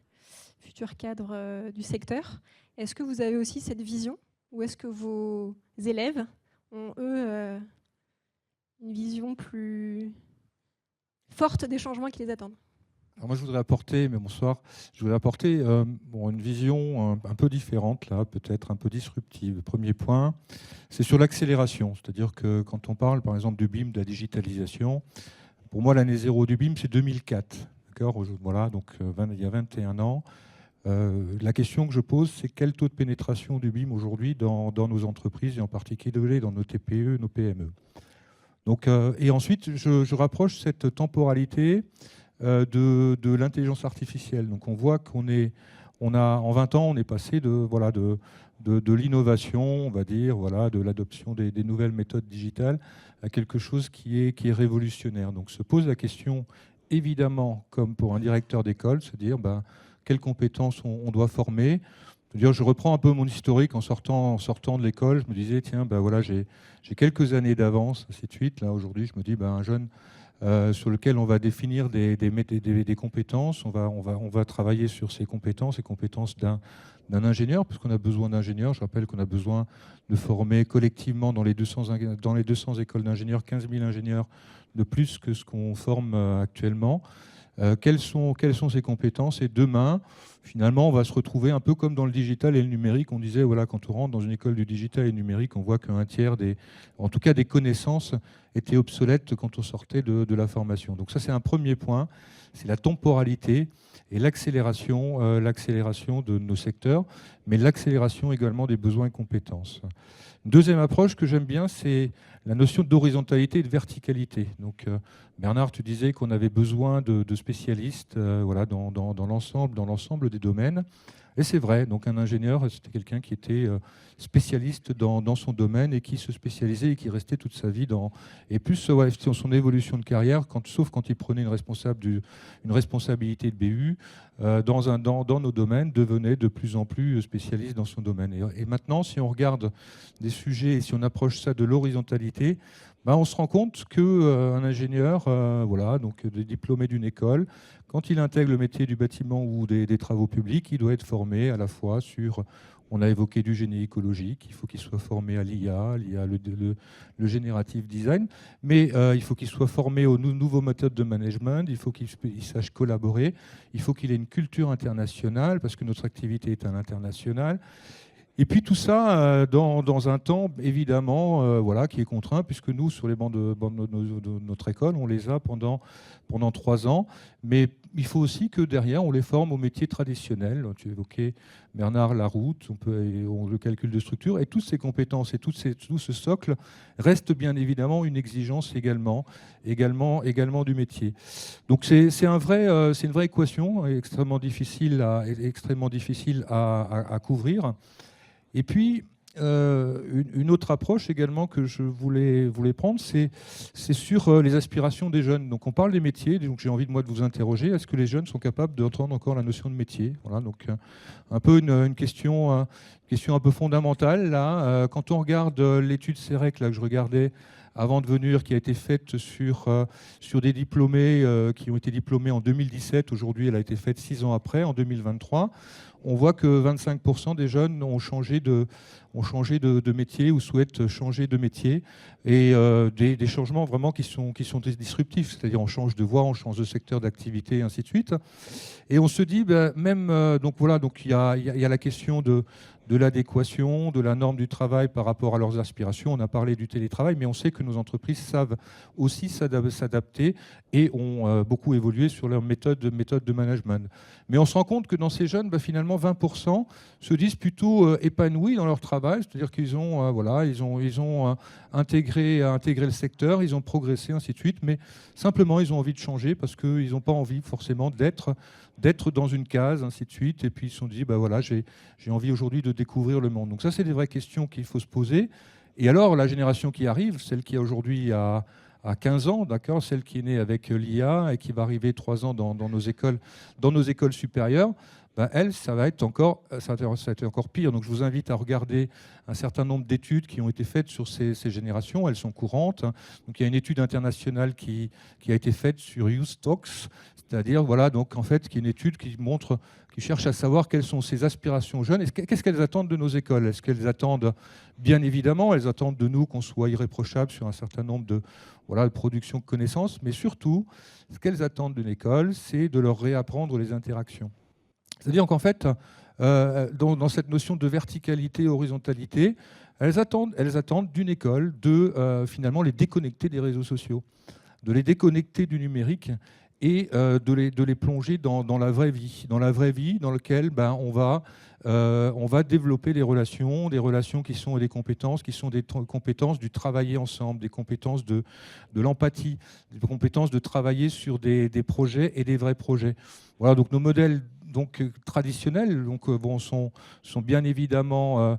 futurs cadres du secteur. Est-ce que vous avez aussi cette vision, ou est-ce que vos élèves ont, eux, une vision plus forte des changements qui les attendent? Alors moi, je voudrais apporter une vision un peu différente, là, peut-être un peu disruptive. Premier point, c'est sur l'accélération. C'est-à-dire que quand on parle, par exemple, du BIM, de la digitalisation, pour moi, l'année zéro du BIM, c'est 2004. D'accord ? Voilà, donc il y a 21 ans. La question que je pose, c'est quel taux de pénétration du BIM aujourd'hui dans nos entreprises, et en particulier dans nos TPE, nos PME. Donc, et ensuite, je rapproche cette temporalité de l'intelligence artificielle. Donc on voit en 20 ans, on est passé de l'innovation, on va dire, de l'adoption des nouvelles méthodes digitales à quelque chose qui est révolutionnaire. Donc se pose la question, évidemment, comme pour un directeur d'école, se dire quelles compétences on doit former. Je reprends un peu mon historique en sortant de l'école. Je me disais, tiens, j'ai quelques années d'avance, ainsi de suite. Là, aujourd'hui, je me dis, un jeune sur lequel on va définir des compétences. On va travailler sur ces compétences d'un ingénieur, puisqu'on a besoin d'ingénieurs. Je rappelle qu'on a besoin de former collectivement dans les 200 écoles d'ingénieurs, 15 000 ingénieurs de plus que ce qu'on forme actuellement. Quelles sont ces compétences? Et demain, finalement, on va se retrouver un peu comme dans le digital et le numérique. On disait, voilà, quand on rentre dans une école du digital et du numérique, on voit qu'un tiers en tout cas des connaissances étaient obsolètes quand on sortait de la formation. Donc ça, c'est un premier point. C'est la temporalité et l'accélération de nos secteurs, mais l'accélération également des besoins et compétences. Une deuxième approche que j'aime bien, c'est la notion d'horizontalité et de verticalité. Donc, Bernard, tu disais qu'on avait besoin de spécialistes voilà, dans l'ensemble des domaines. Et c'est vrai, donc un ingénieur, c'était quelqu'un qui était spécialiste dans son domaine et qui se spécialisait et qui restait toute sa vie dans... Et plus son évolution de carrière, sauf quand il prenait une responsabilité de BU, dans nos domaines, devenait de plus en plus spécialiste dans son domaine. Et maintenant, si on regarde des sujets et si on approche ça de l'horizontalité, on se rend compte qu'un ingénieur, donc diplômé d'une école, quand il intègre le métier du bâtiment ou des travaux publics, il doit être formé à la fois sur, on a évoqué du génie écologique, il faut qu'il soit formé à l'IA, le générative design, mais il faut qu'il soit formé aux nouveaux méthodes de management, il faut qu'il sache collaborer, il faut qu'il ait une culture internationale, parce que notre activité est à l'international. Et puis tout ça dans un temps, évidemment, qui est contraint, puisque nous, sur les bancs de notre école, on les a pendant 3 ans. Mais il faut aussi que derrière, on les forme aux métiers traditionnels. Tu évoquais, Bernard, la route, le calcul de structure. Et toutes ces compétences et tout ce socle reste bien évidemment une exigence également du métier. Donc c'est une vraie équation extrêmement difficile à couvrir. Et puis, une autre approche également que je voulais prendre, c'est sur les aspirations des jeunes. Donc on parle des métiers, donc j'ai envie de vous interroger, est-ce que les jeunes sont capables d'entendre encore la notion de métier? Voilà, donc un peu une question un peu fondamentale là. Quand on regarde l'étude CEREC là, que je regardais avant de venir, qui a été faite sur des diplômés qui ont été diplômés en 2017, aujourd'hui elle a été faite 6 ans après, en 2023, on voit que 25% des jeunes ont changé de métier ou souhaitent changer de métier, et des changements vraiment qui sont disruptifs, c'est-à-dire on change de voie, on change de secteur d'activité, et ainsi de suite. Et on se dit, donc il y a la question de l'adéquation, de la norme du travail par rapport à leurs aspirations. On a parlé du télétravail, mais on sait que nos entreprises savent aussi s'adapter et ont beaucoup évolué sur leur méthode de management. Mais on se rend compte que dans ces jeunes, finalement, 20% se disent plutôt épanouis dans leur travail, c'est-à-dire qu'ils ont, ils ont intégré le secteur, ils ont progressé, ainsi de suite, mais simplement, ils ont envie de changer parce qu'ils n'ont pas envie forcément d'être dans une case, ainsi de suite, et puis ils se sont dit, j'ai envie aujourd'hui de découvrir le monde. Donc ça, c'est des vraies questions qu'il faut se poser. Et alors, la génération qui arrive, celle qui aujourd'hui a 15 ans, d'accord, celle qui est née avec l'IA et qui va arriver 3 ans dans nos écoles supérieures, elle, ça va être encore pire. Donc je vous invite à regarder un certain nombre d'études qui ont été faites sur ces générations. Elles sont courantes. Donc il y a une étude internationale qui a été faite sur Youth Talks, c'est-à-dire donc en fait qui est une étude qui cherche à savoir quelles sont ces aspirations jeunes et qu'est-ce qu'elles attendent de nos écoles. Est-ce qu'elles attendent, bien évidemment, elles attendent de nous qu'on soit irréprochable sur un certain nombre de production de connaissances, mais surtout, ce qu'elles attendent d'une école, c'est de leur réapprendre les interactions. C'est-à-dire qu'en fait, dans cette notion de verticalité, horizontalité, elles attendent d'une école de finalement les déconnecter des réseaux sociaux, de les déconnecter du numérique et de les plonger dans la vraie vie dans laquelle on va développer des relations qui sont des compétences du travailler ensemble, des compétences de l'empathie, des compétences de travailler sur des projets et des vrais projets. Voilà, donc nos modèles donc traditionnels, donc bon, sont bien évidemment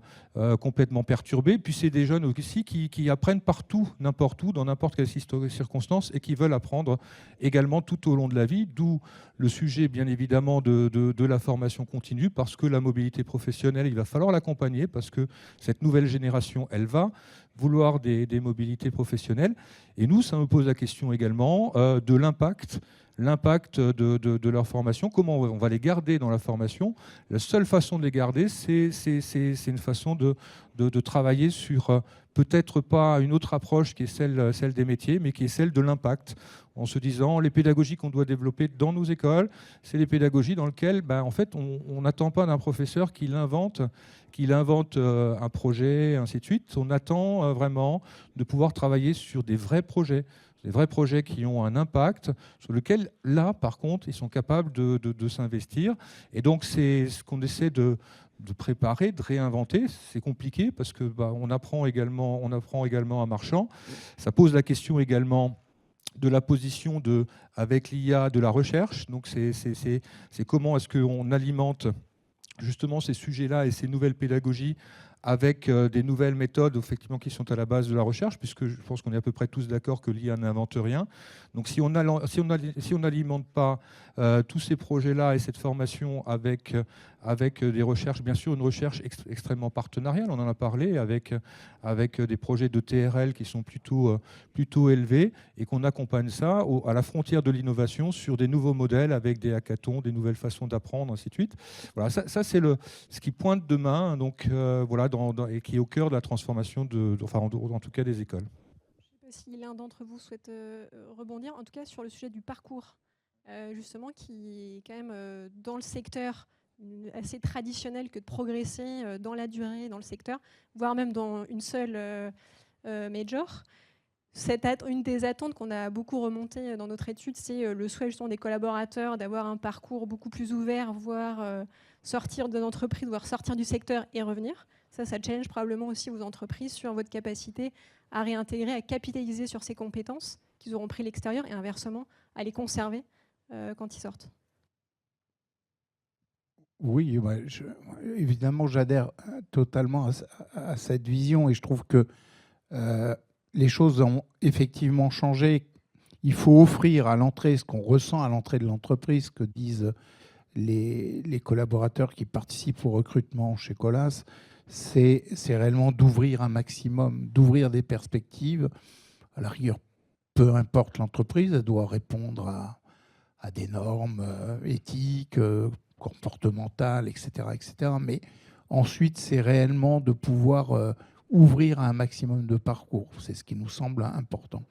complètement perturbés. Puis c'est des jeunes aussi qui apprennent partout, n'importe où, dans n'importe quelle circonstance, et qui veulent apprendre également tout au long de la vie. D'où le sujet, bien évidemment, de la formation continue, parce que la mobilité professionnelle, il va falloir l'accompagner, parce que cette nouvelle génération, elle va vouloir des mobilités professionnelles. Et nous, ça nous pose la question également de l'impact de leur formation, comment on va les garder dans la formation. La seule façon de les garder, c'est une façon de travailler sur peut-être pas une autre approche qui est celle des métiers, mais qui est celle de l'impact, en se disant les pédagogies qu'on doit développer dans nos écoles, c'est les pédagogies dans lesquelles en fait, on n'attend pas d'un professeur qu'il invente un projet, ainsi de suite. On attend vraiment de pouvoir travailler sur des vrais projets qui ont un impact, sur lequel, là, par contre, ils sont capables de s'investir. Et donc, c'est ce qu'on essaie de préparer, de réinventer. C'est compliqué parce que on apprend également à marchand. Ça pose la question également de la position avec l'IA de la recherche. Donc, c'est comment est-ce qu'on alimente justement ces sujets-là et ces nouvelles pédagogies avec des nouvelles méthodes effectivement, qui sont à la base de la recherche, puisque je pense qu'on est à peu près tous d'accord que l'IA n'invente rien. Donc si on n'alimente pas tous ces projets-là et cette formation avec des recherches, bien sûr une recherche extrêmement partenariale, on en a parlé, avec des projets de TRL qui sont plutôt élevés, et qu'on accompagne ça à la frontière de l'innovation sur des nouveaux modèles avec des hackathons, des nouvelles façons d'apprendre, ainsi de suite. Voilà, ça c'est ce qui pointe demain, donc voilà, et qui est au cœur de la transformation en tout cas des écoles. Je ne sais pas si l'un d'entre vous souhaite rebondir, en tout cas sur le sujet du parcours, justement, qui est quand même dans le secteur assez traditionnel que de progresser dans la durée dans le secteur, voire même dans une seule major. Une des attentes qu'on a beaucoup remontées dans notre étude, c'est le souhait justement des collaborateurs d'avoir un parcours beaucoup plus ouvert, voire sortir de l'entreprise, voire sortir du secteur et revenir. Ça challenge probablement aussi vos entreprises sur votre capacité à réintégrer, à capitaliser sur ces compétences qu'ils auront pris à l'extérieur et inversement à les conserver quand ils sortent. Oui, évidemment, j'adhère totalement à cette vision et je trouve que les choses ont effectivement changé. Il faut offrir à l'entrée ce qu'on ressent à l'entrée de l'entreprise, que disent les collaborateurs qui participent au recrutement chez Colas. C'est réellement d'ouvrir un maximum, d'ouvrir des perspectives. À la rigueur, peu importe l'entreprise, elle doit répondre à des normes éthiques, comportementales, etc., etc. Mais ensuite, c'est réellement de pouvoir ouvrir à un maximum de parcours. C'est ce qui nous semble important.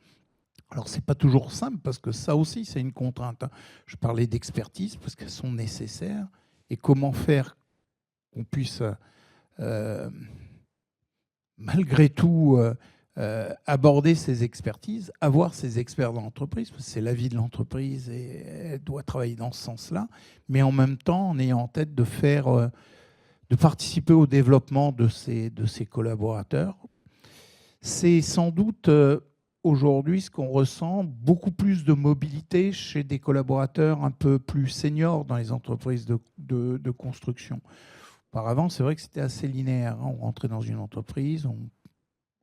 Alors, ce n'est pas toujours simple, parce que ça aussi, c'est une contrainte. Je parlais d'expertise, parce qu'elles sont nécessaires. Et comment faire qu'on puisse, malgré tout, aborder ces expertises, avoir ces experts dans l'entreprise, parce que c'est la vie de l'entreprise et elle doit travailler dans ce sens-là, mais en même temps, en ayant en tête de participer au développement de ces collaborateurs. C'est sans doute aujourd'hui ce qu'on ressent, beaucoup plus de mobilité chez des collaborateurs un peu plus seniors dans les entreprises de construction. Auparavant, c'est vrai que c'était assez linéaire. On rentrait dans une entreprise,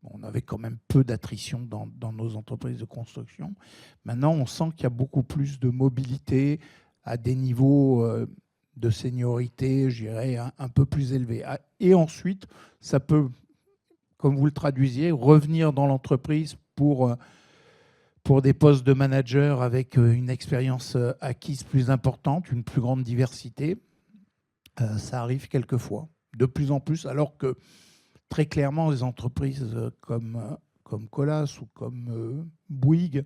on avait quand même peu d'attrition dans nos entreprises de construction. Maintenant, on sent qu'il y a beaucoup plus de mobilité à des niveaux de seniorité, je dirais, un peu plus élevés. Et ensuite, ça peut, comme vous le traduisiez, revenir dans l'entreprise pour des postes de manager avec une expérience acquise plus importante, une plus grande diversité. Ça arrive quelquefois, de plus en plus, alors que très clairement, les entreprises comme Colas ou comme Bouygues,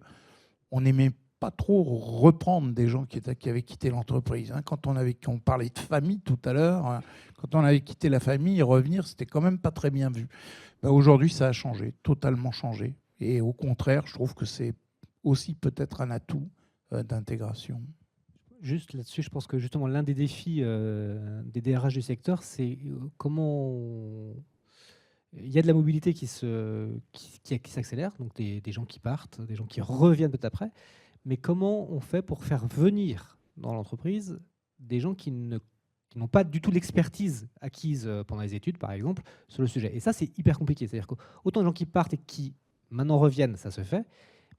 on n'aimait pas trop reprendre des gens qui avaient quitté l'entreprise. Quand on parlait de famille tout à l'heure, quand on avait quitté la famille, revenir, c'était quand même pas très bien vu. Aujourd'hui, ça a changé, totalement changé. Et au contraire, je trouve que c'est aussi peut-être un atout d'intégration. Juste là-dessus, je pense que justement l'un des défis des DRH du secteur, c'est comment il y a de la mobilité qui s'accélère, donc des gens qui partent, des gens qui reviennent peut-être après, mais comment on fait pour faire venir dans l'entreprise des gens qui n'ont pas du tout l'expertise acquise pendant les études, par exemple, sur le sujet. Et ça, c'est hyper compliqué. C'est-à-dire qu'autant de gens qui partent et qui maintenant reviennent, ça se fait,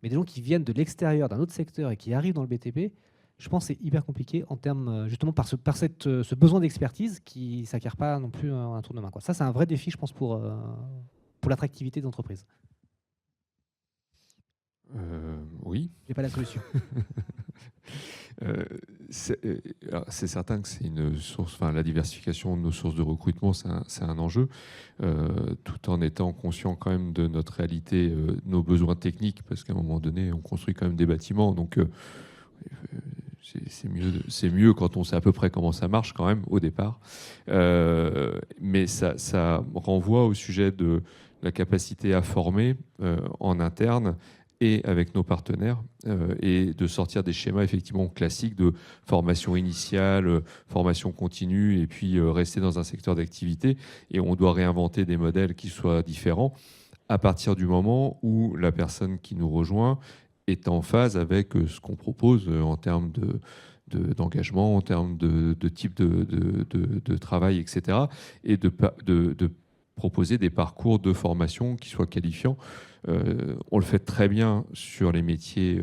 mais des gens qui viennent de l'extérieur, d'un autre secteur et qui arrivent dans le BTP, je pense que c'est hyper compliqué en termes, justement, par ce besoin d'expertise qui ne s'acquiert pas non plus un tour de main, quoi. Ça, c'est un vrai défi, je pense, pour l'attractivité des entreprises. Oui. J'ai pas la solution. C'est certain que c'est une source, enfin, la diversification de nos sources de recrutement, c'est un enjeu, tout en étant conscient quand même de notre réalité, nos besoins techniques, parce qu'à un moment donné, on construit quand même des bâtiments, donc c'est mieux quand on sait à peu près comment ça marche quand même au départ. Mais ça renvoie au sujet de la capacité à former en interne et avec nos partenaires, et de sortir des schémas effectivement classiques de formation initiale, formation continue, et puis rester dans un secteur d'activité. Et on doit réinventer des modèles qui soient différents à partir du moment où la personne qui nous rejoint est en phase avec ce qu'on propose en termes d'engagement, en termes de type de travail, etc. Et de proposer des parcours de formation qui soient qualifiants. On le fait très bien sur les métiers,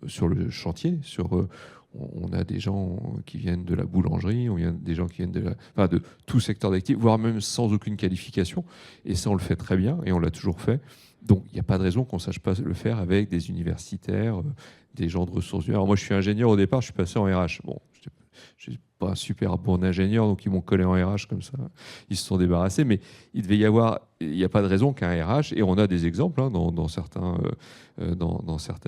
sur le chantier. On a des gens qui viennent de la boulangerie, on a des gens qui viennent de tout secteur d'activité, voire même sans aucune qualification. Et ça, on le fait très bien et on l'a toujours fait. Donc, il n'y a pas de raison qu'on ne sache pas le faire avec des universitaires, des gens de ressources humaines. Alors, moi, je suis ingénieur au départ, je suis passé en RH. Bon, je ne suis pas un super bon ingénieur, donc ils m'ont collé en RH comme ça. Ils se sont débarrassés, mais il devait y avoir, il n'y a pas de raison qu'un RH, et on a des exemples dans certaines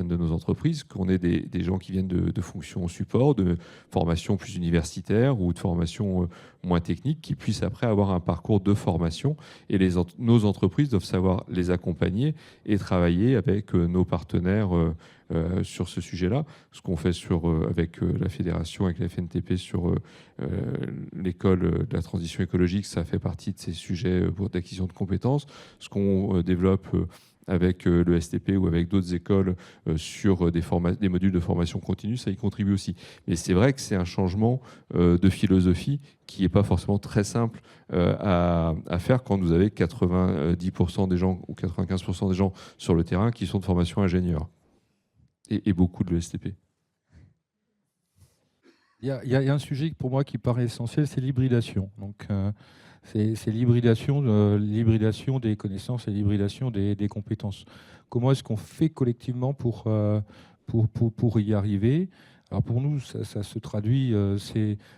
de nos entreprises, qu'on ait des gens qui viennent de fonctions support, de formation plus universitaire ou de formation moins technique, qui puissent après avoir un parcours de formation. Et nos entreprises doivent savoir les accompagner et travailler avec nos partenaires sur ce sujet-là. Ce qu'on fait avec la fédération, avec la FNTP sur l'école de la transition écologique, ça fait partie de ces sujets d'acquisition de compétences. Ce qu'on développe avec le STP ou avec d'autres écoles sur des modules de formation continue, ça y contribue aussi. Mais c'est vrai que c'est un changement de philosophie qui n'est pas forcément très simple à faire quand vous avez 90% des gens ou 95% des gens sur le terrain qui sont de formation ingénieur et beaucoup de l'ESTP. Il y a un sujet pour moi qui paraît essentiel, c'est l'hybridation. Donc, c'est l'hybridation des connaissances et l'hybridation des compétences. Comment est-ce qu'on fait collectivement pour y arriver? Alors pour nous, ça se traduit,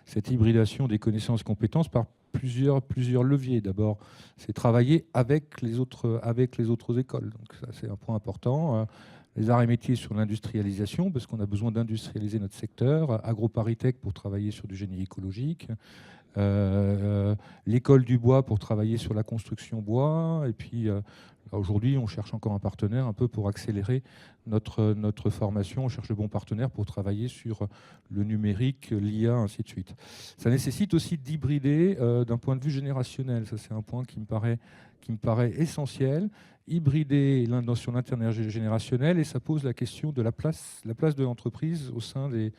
cette hybridation des connaissances et compétences par plusieurs leviers. D'abord, c'est travailler avec les autres écoles. Donc ça, c'est un point important. Les arts et métiers sur l'industrialisation, parce qu'on a besoin d'industrialiser notre secteur. AgroParisTech pour travailler sur du génie écologique. L'école du bois pour travailler sur la construction bois. Et puis aujourd'hui, on cherche encore un partenaire un peu pour accélérer notre formation. On cherche le bon partenaire pour travailler sur le numérique, l'IA, ainsi de suite. Ça nécessite aussi d'hybrider d'un point de vue générationnel. Ça, c'est un point qui me paraît essentiel. Hybrider sur l'intergénérationnel, et ça pose la question de la place de l'entreprise au sein des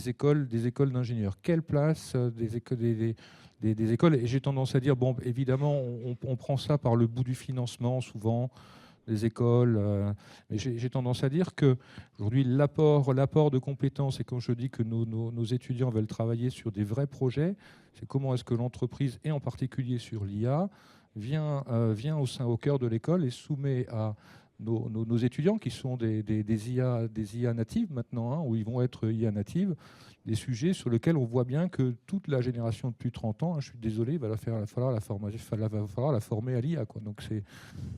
écoles d'ingénieurs. Quelle place des écoles? Et j'ai tendance à dire, bon, évidemment, on prend ça par le bout du financement, souvent, des écoles. Mais j'ai tendance à dire qu'aujourd'hui, l'apport de compétences, et quand je dis que nos étudiants veulent travailler sur des vrais projets, c'est comment est-ce que l'entreprise, et en particulier sur l'IA, vient au cœur de l'école et soumet à nos étudiants, qui sont des IA natives maintenant, où ils vont être IA natives, des sujets sur lesquels on voit bien que toute la génération de plus de 30 ans, je suis désolé, il va falloir la former à l'IA. Donc c'est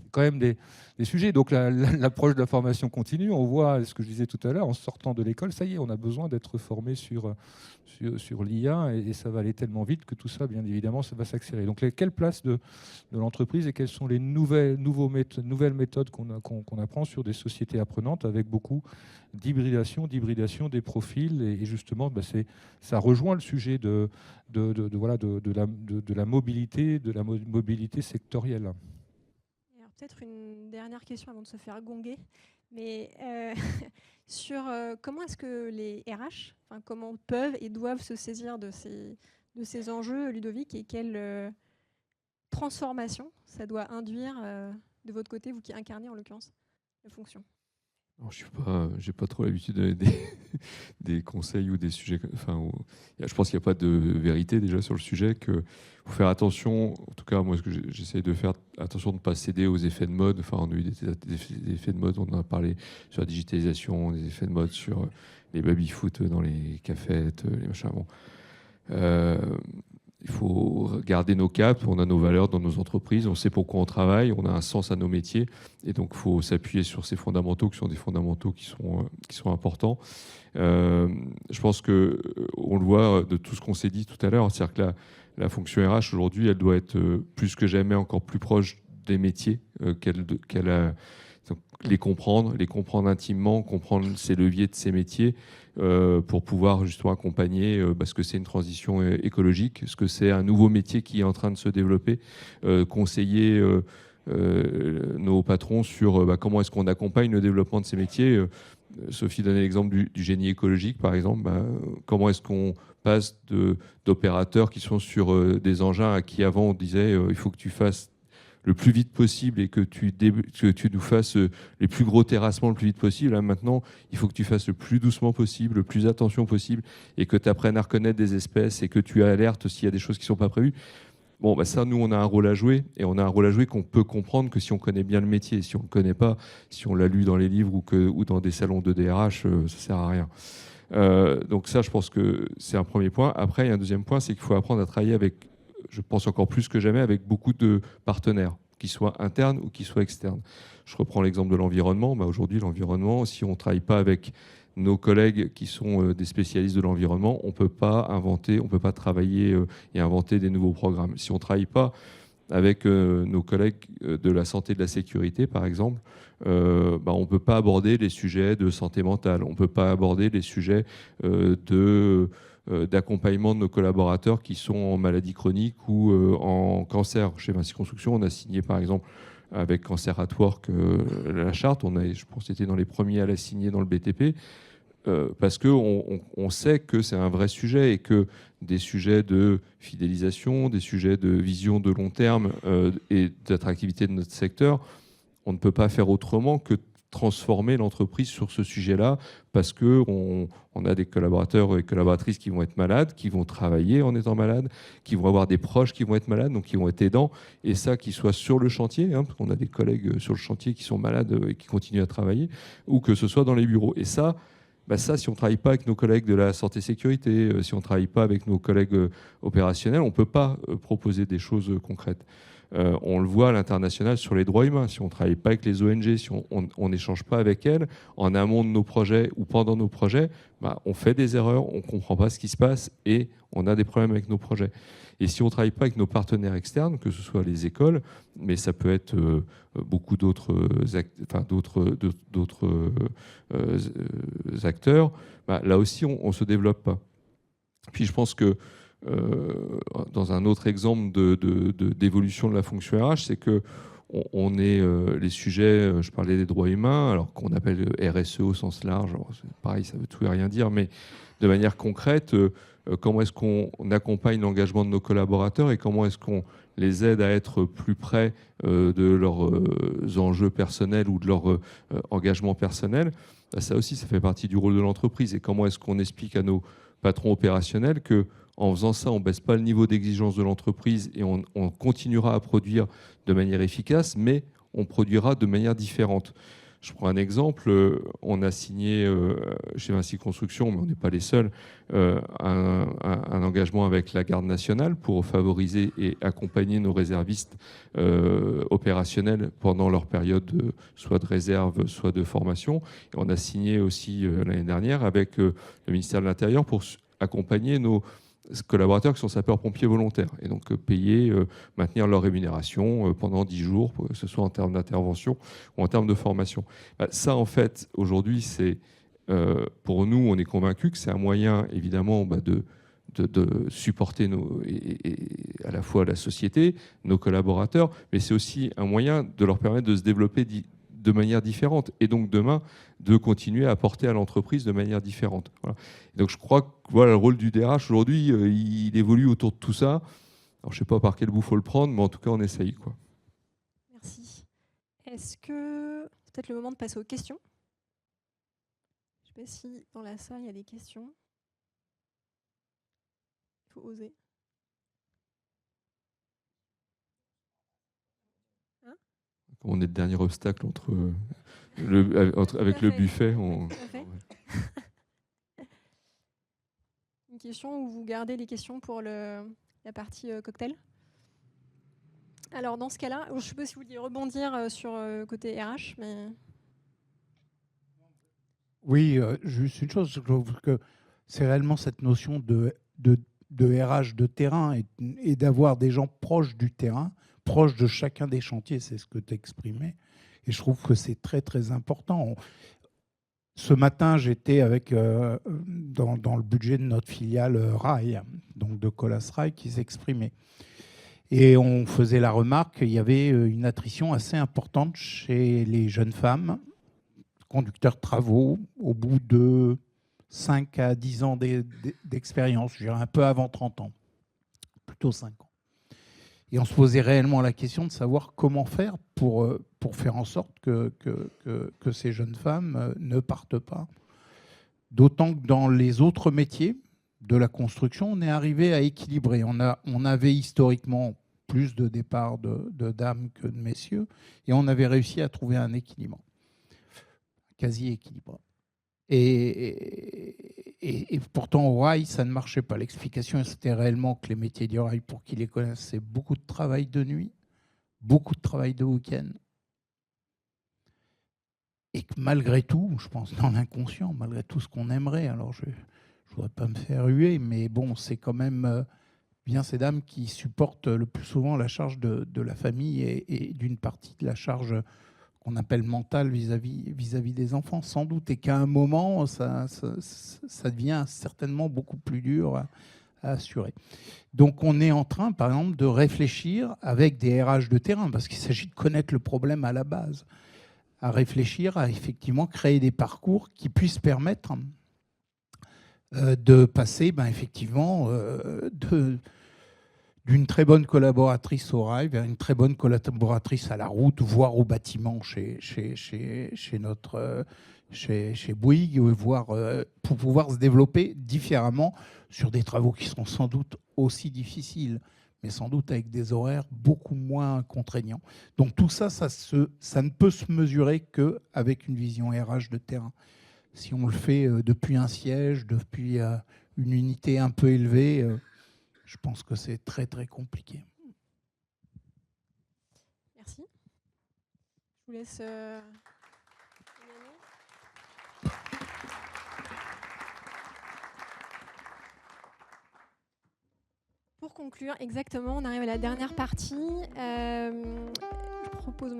quand même des sujets. Donc l'approche de la formation continue, on voit ce que je disais tout à l'heure, en sortant de l'école, ça y est, on a besoin d'être formé sur l'IA, et ça va aller tellement vite que tout ça, bien évidemment, ça va s'accélérer. Donc quelle place de l'entreprise et quelles sont les nouvelles méthodes qu'on apprend sur des sociétés apprenantes, avec beaucoup d'hybridation des profils, et justement, ça rejoint le sujet de la mobilité sectorielle. Peut-être une dernière question avant de se faire gonguer, mais sur comment est-ce que les RH, comment peuvent et doivent se saisir de ces enjeux, Ludovic, et quelle transformation ça doit induire de votre côté, vous qui incarnez en l'occurrence la fonction. Je n'ai pas trop l'habitude de donner des conseils ou des sujets. Je pense qu'il n'y a pas de vérité déjà sur le sujet. Il faut faire attention. En tout cas, moi, ce que j'essaie de faire attention de ne pas céder aux effets de mode. On a eu des effets de mode. On en a parlé sur la digitalisation, des effets de mode sur les baby-foot dans les cafettes, les machins. Bon. Il faut garder nos caps, on a nos valeurs dans nos entreprises, on sait pourquoi on travaille, on a un sens à nos métiers, et donc il faut s'appuyer sur ces fondamentaux qui sont des fondamentaux qui sont importants. Je pense qu'on le voit de tout ce qu'on s'est dit tout à l'heure, c'est-à-dire que la fonction RH aujourd'hui, elle doit être plus que jamais encore plus proche des métiers qu'elle a. Donc, les comprendre intimement, comprendre ses leviers de ces métiers pour pouvoir justement accompagner ce que c'est une transition écologique, ce que c'est un nouveau métier qui est en train de se développer, conseiller nos patrons sur comment est-ce qu'on accompagne le développement de ces métiers. Sophie donnait l'exemple du génie écologique, par exemple. Comment est-ce qu'on passe d'opérateurs qui sont sur des engins à qui avant on disait il faut que tu fasses le plus vite possible et que tu nous fasses les plus gros terrassements le plus vite possible. Là, maintenant, il faut que tu fasses le plus doucement possible, le plus attention possible, et que tu apprennes à reconnaître des espèces et que tu alertes s'il y a des choses qui ne sont pas prévues. Bon, ça, nous, on a un rôle à jouer, et on a un rôle à jouer qu'on peut comprendre que si on connaît bien le métier. Si on ne le connaît pas, si on l'a lu dans les livres ou dans des salons de DRH, ça ne sert à rien. Donc ça, je pense que c'est un premier point. Après, il y a un deuxième point, c'est qu'il faut apprendre à travailler avec, je pense encore plus que jamais, avec beaucoup de partenaires, qu'ils soient internes ou qu'ils soient externes. Je reprends l'exemple de l'environnement. Aujourd'hui, l'environnement, si on ne travaille pas avec nos collègues qui sont des spécialistes de l'environnement, on ne peut pas inventer, on ne peut pas travailler et inventer des nouveaux programmes. Si on ne travaille pas avec nos collègues de la santé et de la sécurité, par exemple, on ne peut pas aborder les sujets de santé mentale, on ne peut pas aborder les sujets d'accompagnement de nos collaborateurs qui sont en maladie chronique ou en cancer. Chez Vinci Construction, on a signé par exemple avec Cancer at Work la charte. Je pense que c'était dans les premiers à la signer dans le BTP parce qu'on sait que c'est un vrai sujet et que des sujets de fidélisation, des sujets de vision de long terme et d'attractivité de notre secteur, on ne peut pas faire autrement que transformer l'entreprise sur ce sujet-là parce qu'on a des collaborateurs et collaboratrices qui vont être malades, qui vont travailler en étant malades, qui vont avoir des proches qui vont être malades, donc qui vont être aidants, et ça, qu'ils soient sur le chantier, parce qu'on a des collègues sur le chantier qui sont malades et qui continuent à travailler, ou que ce soit dans les bureaux. Et ça, si on ne travaille pas avec nos collègues de la santé-sécurité, si on ne travaille pas avec nos collègues opérationnels, on ne peut pas proposer des choses concrètes. On le voit à l'international sur les droits humains. Si on ne travaille pas avec les ONG, si on n'échange pas avec elles, en amont de nos projets ou pendant nos projets, on fait des erreurs, on ne comprend pas ce qui se passe et on a des problèmes avec nos projets. Et si on ne travaille pas avec nos partenaires externes, que ce soit les écoles, mais ça peut être beaucoup d'autres acteurs, là aussi, on ne se développe pas. Puis je pense que dans un autre exemple d'évolution de la fonction RH, c'est que on est les sujets, je parlais des droits humains, alors qu'on appelle RSE au sens large, pareil, ça veut tout et rien dire, mais de manière concrète, comment est-ce qu'on accompagne l'engagement de nos collaborateurs et comment est-ce qu'on les aide à être plus près de leurs enjeux personnels ou de leur engagement personnel. Ça aussi, ça fait partie du rôle de l'entreprise. Et comment est-ce qu'on explique à nos patrons opérationnels que en faisant ça, on ne baisse pas le niveau d'exigence de l'entreprise et on continuera à produire de manière efficace, mais on produira de manière différente. Je prends un exemple. On a signé chez Vinci Construction, mais on n'est pas les seuls, un engagement avec la Garde nationale pour favoriser et accompagner nos réservistes opérationnels pendant leur période soit de réserve, soit de formation. Et on a signé aussi l'année dernière avec le ministère de l'Intérieur pour accompagner nos collaborateurs qui sont sapeurs-pompiers volontaires et donc maintenir leur rémunération pendant 10 jours, que ce soit en termes d'intervention ou en termes de formation. Ça, en fait, aujourd'hui, c'est pour nous, on est convaincus que c'est un moyen, évidemment, de supporter et à la fois la société, nos collaborateurs, mais c'est aussi un moyen de leur permettre de se développer de manière différente et donc demain de continuer à apporter à l'entreprise de manière différente. Voilà. Donc je crois que voilà, le rôle du DRH aujourd'hui, il évolue autour de tout ça. Alors je ne sais pas par quel bout il faut le prendre, mais en tout cas on essaye, quoi. Merci. Est-ce que c'est peut-être le moment de passer aux questions? Je ne sais pas si dans la salle il y a des questions. Il faut oser. On est le dernier obstacle avec le buffet. Une question ou vous gardez les questions pour la partie cocktail? Alors dans ce cas-là, je ne sais pas si vous vouliez rebondir sur le côté RH, mais... Oui, juste une chose, je trouve que c'est réellement cette notion de RH de terrain et d'avoir des gens proches du terrain, proches de chacun des chantiers, c'est ce que tu exprimais. Et je trouve que c'est très, très important. Ce matin, j'étais avec dans le budget de notre filiale Rail, donc de Colas Rail, qui s'exprimait. Et on faisait la remarque qu'il y avait une attrition assez importante chez les jeunes femmes, conducteurs de travaux, au bout de 5 à 10 ans d'expérience, je dirais un peu avant 30 ans, plutôt 5 ans. Et on se posait réellement la question de savoir comment faire pour faire en sorte que ces jeunes femmes ne partent pas. D'autant que dans les autres métiers de la construction, on est arrivé à équilibrer. On avait historiquement plus de départs de dames que de messieurs, et on avait réussi à trouver un équilibre, quasi équilibre. Et pourtant, au rail, ça ne marchait pas. L'explication, c'était réellement que les métiers du rail, pour qui les connaissent, c'est beaucoup de travail de nuit, beaucoup de travail de week-end. Et que malgré tout, je pense dans l'inconscient, malgré tout ce qu'on aimerait, alors je ne voudrais pas me faire huer, mais bon, c'est quand même bien ces dames qui supportent le plus souvent la charge de la famille et d'une partie de la charge qu'on appelle mentale vis-à-vis des enfants, sans doute, et qu'à un moment, ça devient certainement beaucoup plus dur à assurer. Donc on est en train, par exemple, de réfléchir avec des RH de terrain, parce qu'il s'agit de connaître le problème à la base, à réfléchir à effectivement créer des parcours qui puissent permettre de passer effectivement d'une très bonne collaboratrice au rail vers une très bonne collaboratrice à la route, voire au bâtiment chez Bouygues, voire pour pouvoir se développer différemment sur des travaux qui seront sans doute aussi difficiles, mais sans doute avec des horaires beaucoup moins contraignants. Donc tout ça, ça ne peut se mesurer qu'avec une vision RH de terrain. Si on le fait depuis un siège, depuis une unité un peu élevée, je pense que c'est très, très compliqué. Merci. Je vous laisse... Pour conclure, exactement, on arrive à la dernière partie. Je propose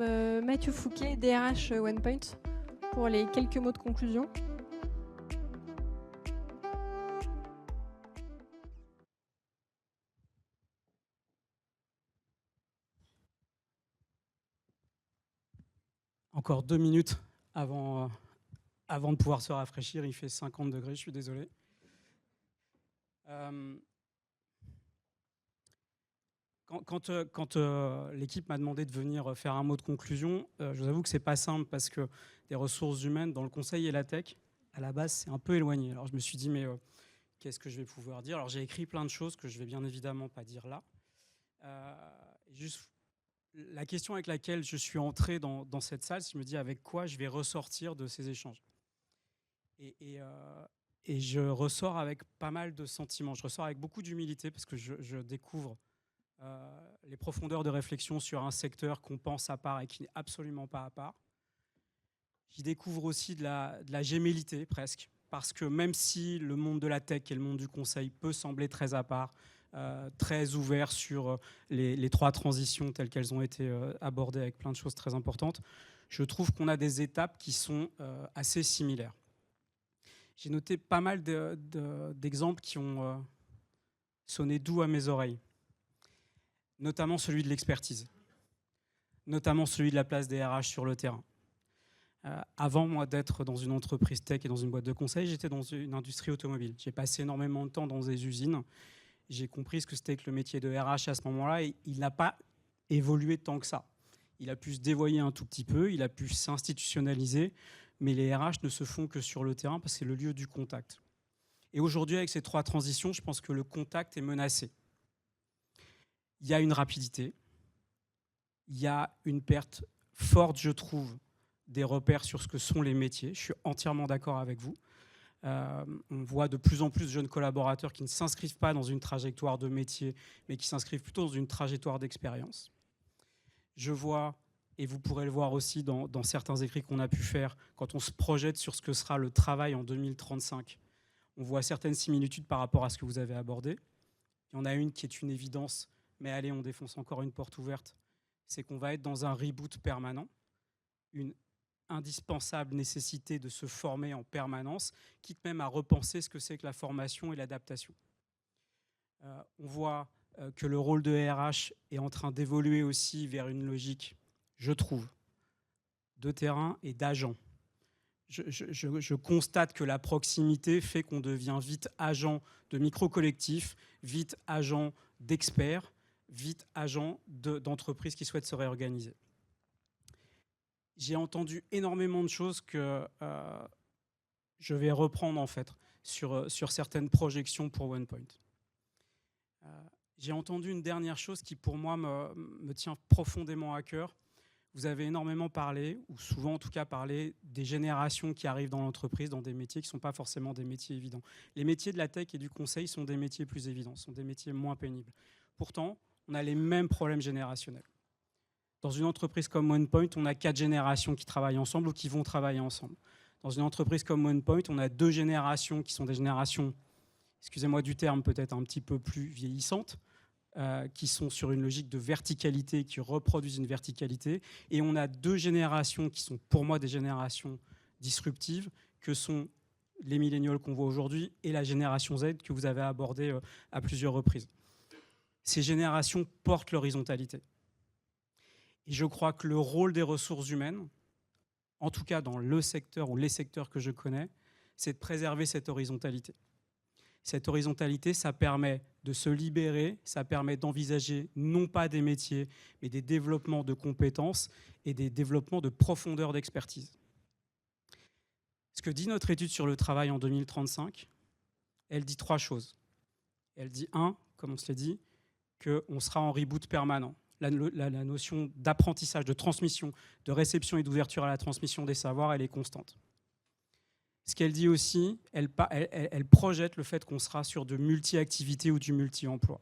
Mathieu Fouquet, DRH OnePoint, pour les quelques mots de conclusion. Encore 2 minutes avant de pouvoir se rafraîchir. Il fait 50 degrés, je suis désolé. Quand l'équipe m'a demandé de venir faire un mot de conclusion, je vous avoue que ce n'est pas simple parce que des ressources humaines dans le conseil et la tech, à la base, c'est un peu éloigné. Alors je me suis dit, mais qu'est-ce que je vais pouvoir dire? Alors j'ai écrit plein de choses que je ne vais bien évidemment pas dire là. Juste la question avec laquelle je suis entré dans cette salle, je me dis avec quoi je vais ressortir de ces échanges. Et je ressors avec pas mal de sentiments. Je ressors avec beaucoup d'humilité parce que je découvre les profondeurs de réflexion sur un secteur qu'on pense à part et qui n'est absolument pas à part. J'y découvre aussi de la gémellité presque, parce que même si le monde de la tech et le monde du conseil peut sembler très à part, très ouvert sur les 3 transitions telles qu'elles ont été abordées avec plein de choses très importantes, je trouve qu'on a des étapes qui sont assez similaires. J'ai noté pas mal d'exemples qui ont sonné doux à mes oreilles. notamment celui de l'expertise, notamment celui de la place des RH sur le terrain. Avant, moi, d'être dans une entreprise tech et dans une boîte de conseil, j'étais dans une industrie automobile. J'ai passé énormément de temps dans des usines. J'ai compris ce que c'était que le métier de RH à ce moment-là, et il n'a pas évolué tant que ça. Il a pu se dévoyer un tout petit peu, il a pu s'institutionnaliser, mais les RH ne se font que sur le terrain parce que c'est le lieu du contact. Et aujourd'hui, avec ces 3 transitions, je pense que le contact est menacé. Il y a une rapidité, il y a une perte forte, je trouve, des repères sur ce que sont les métiers. Je suis entièrement d'accord avec vous. On voit de plus en plus de jeunes collaborateurs qui ne s'inscrivent pas dans une trajectoire de métier, mais qui s'inscrivent plutôt dans une trajectoire d'expérience. Je vois, et vous pourrez le voir aussi dans certains écrits qu'on a pu faire, quand on se projette sur ce que sera le travail en 2035, on voit certaines similitudes par rapport à ce que vous avez abordé. Il y en a une qui est une évidence, mais allez, on défonce encore une porte ouverte, c'est qu'on va être dans un reboot permanent, une indispensable nécessité de se former en permanence, quitte même à repenser ce que c'est que la formation et l'adaptation. On voit que le rôle de RH est en train d'évoluer aussi vers une logique, je trouve, de terrain et d'agent. Je constate que la proximité fait qu'on devient vite agent de micro-collectifs, vite agent d'experts, vite agent d'entreprises qui souhaitent se réorganiser. J'ai entendu énormément de choses que je vais reprendre en fait sur certaines projections pour OnePoint. J'ai entendu une dernière chose qui pour moi me tient profondément à cœur. Vous avez énormément parlé, ou souvent en tout cas parlé, des générations qui arrivent dans l'entreprise, dans des métiers qui ne sont pas forcément des métiers évidents. Les métiers de la tech et du conseil sont des métiers plus évidents, sont des métiers moins pénibles. Pourtant, on a les mêmes problèmes générationnels. Dans une entreprise comme OnePoint, on a 4 générations qui travaillent ensemble ou qui vont travailler ensemble. Dans une entreprise comme OnePoint, on a 2 générations qui sont des générations, excusez-moi du terme, peut-être un petit peu plus vieillissantes, qui sont sur une logique de verticalité, qui reproduisent une verticalité. Et on a 2 générations qui sont pour moi des générations disruptives, que sont les millénials qu'on voit aujourd'hui et la génération Z que vous avez abordée à plusieurs reprises. Ces générations portent l'horizontalité. Et je crois que le rôle des ressources humaines, en tout cas dans le secteur ou les secteurs que je connais, c'est de préserver cette horizontalité. Cette horizontalité, ça permet de se libérer, ça permet d'envisager non pas des métiers, mais des développements de compétences et des développements de profondeur d'expertise. Ce que dit notre étude sur le travail en 2035, elle dit 3 choses. Elle dit 1, comme on se l'a dit, qu'on sera en reboot permanent. La notion d'apprentissage, de transmission, de réception et d'ouverture à la transmission des savoirs, elle est constante. Ce qu'elle dit aussi, elle projette le fait qu'on sera sur de multi-activités ou du multi-emploi.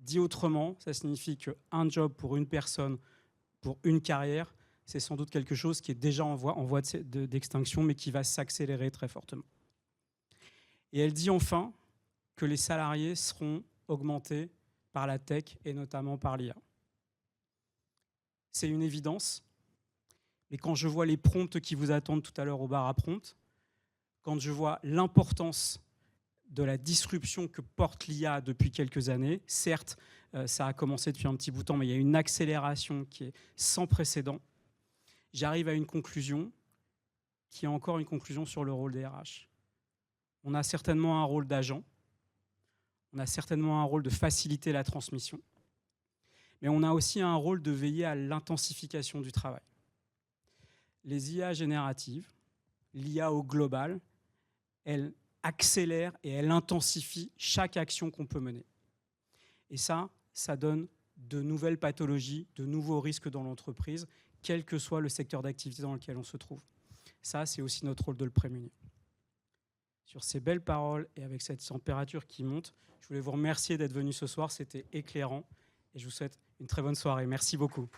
Dit autrement, ça signifie qu'un job pour une personne, pour une carrière, c'est sans doute quelque chose qui est déjà en voie d'extinction, mais qui va s'accélérer très fortement. Et elle dit enfin que les salariés seront augmentés par la tech et notamment par l'IA. C'est une évidence. Mais quand je vois les prompts qui vous attendent tout à l'heure au bar à prompt, quand je vois l'importance de la disruption que porte l'IA depuis quelques années, certes, ça a commencé depuis un petit bout de temps, mais il y a une accélération qui est sans précédent, j'arrive à une conclusion qui est encore une conclusion sur le rôle des RH. On a certainement un rôle d'agent, on a certainement un rôle de faciliter la transmission, mais on a aussi un rôle de veiller à l'intensification du travail. Les IA génératives, l'IA au global, elles accélèrent et elles intensifient chaque action qu'on peut mener. Et ça donne de nouvelles pathologies, de nouveaux risques dans l'entreprise, quel que soit le secteur d'activité dans lequel on se trouve. Ça, c'est aussi notre rôle de le prémunir. Sur ces belles paroles et avec cette température qui monte, je voulais vous remercier d'être venus ce soir, c'était éclairant et je vous souhaite une très bonne soirée. Merci beaucoup.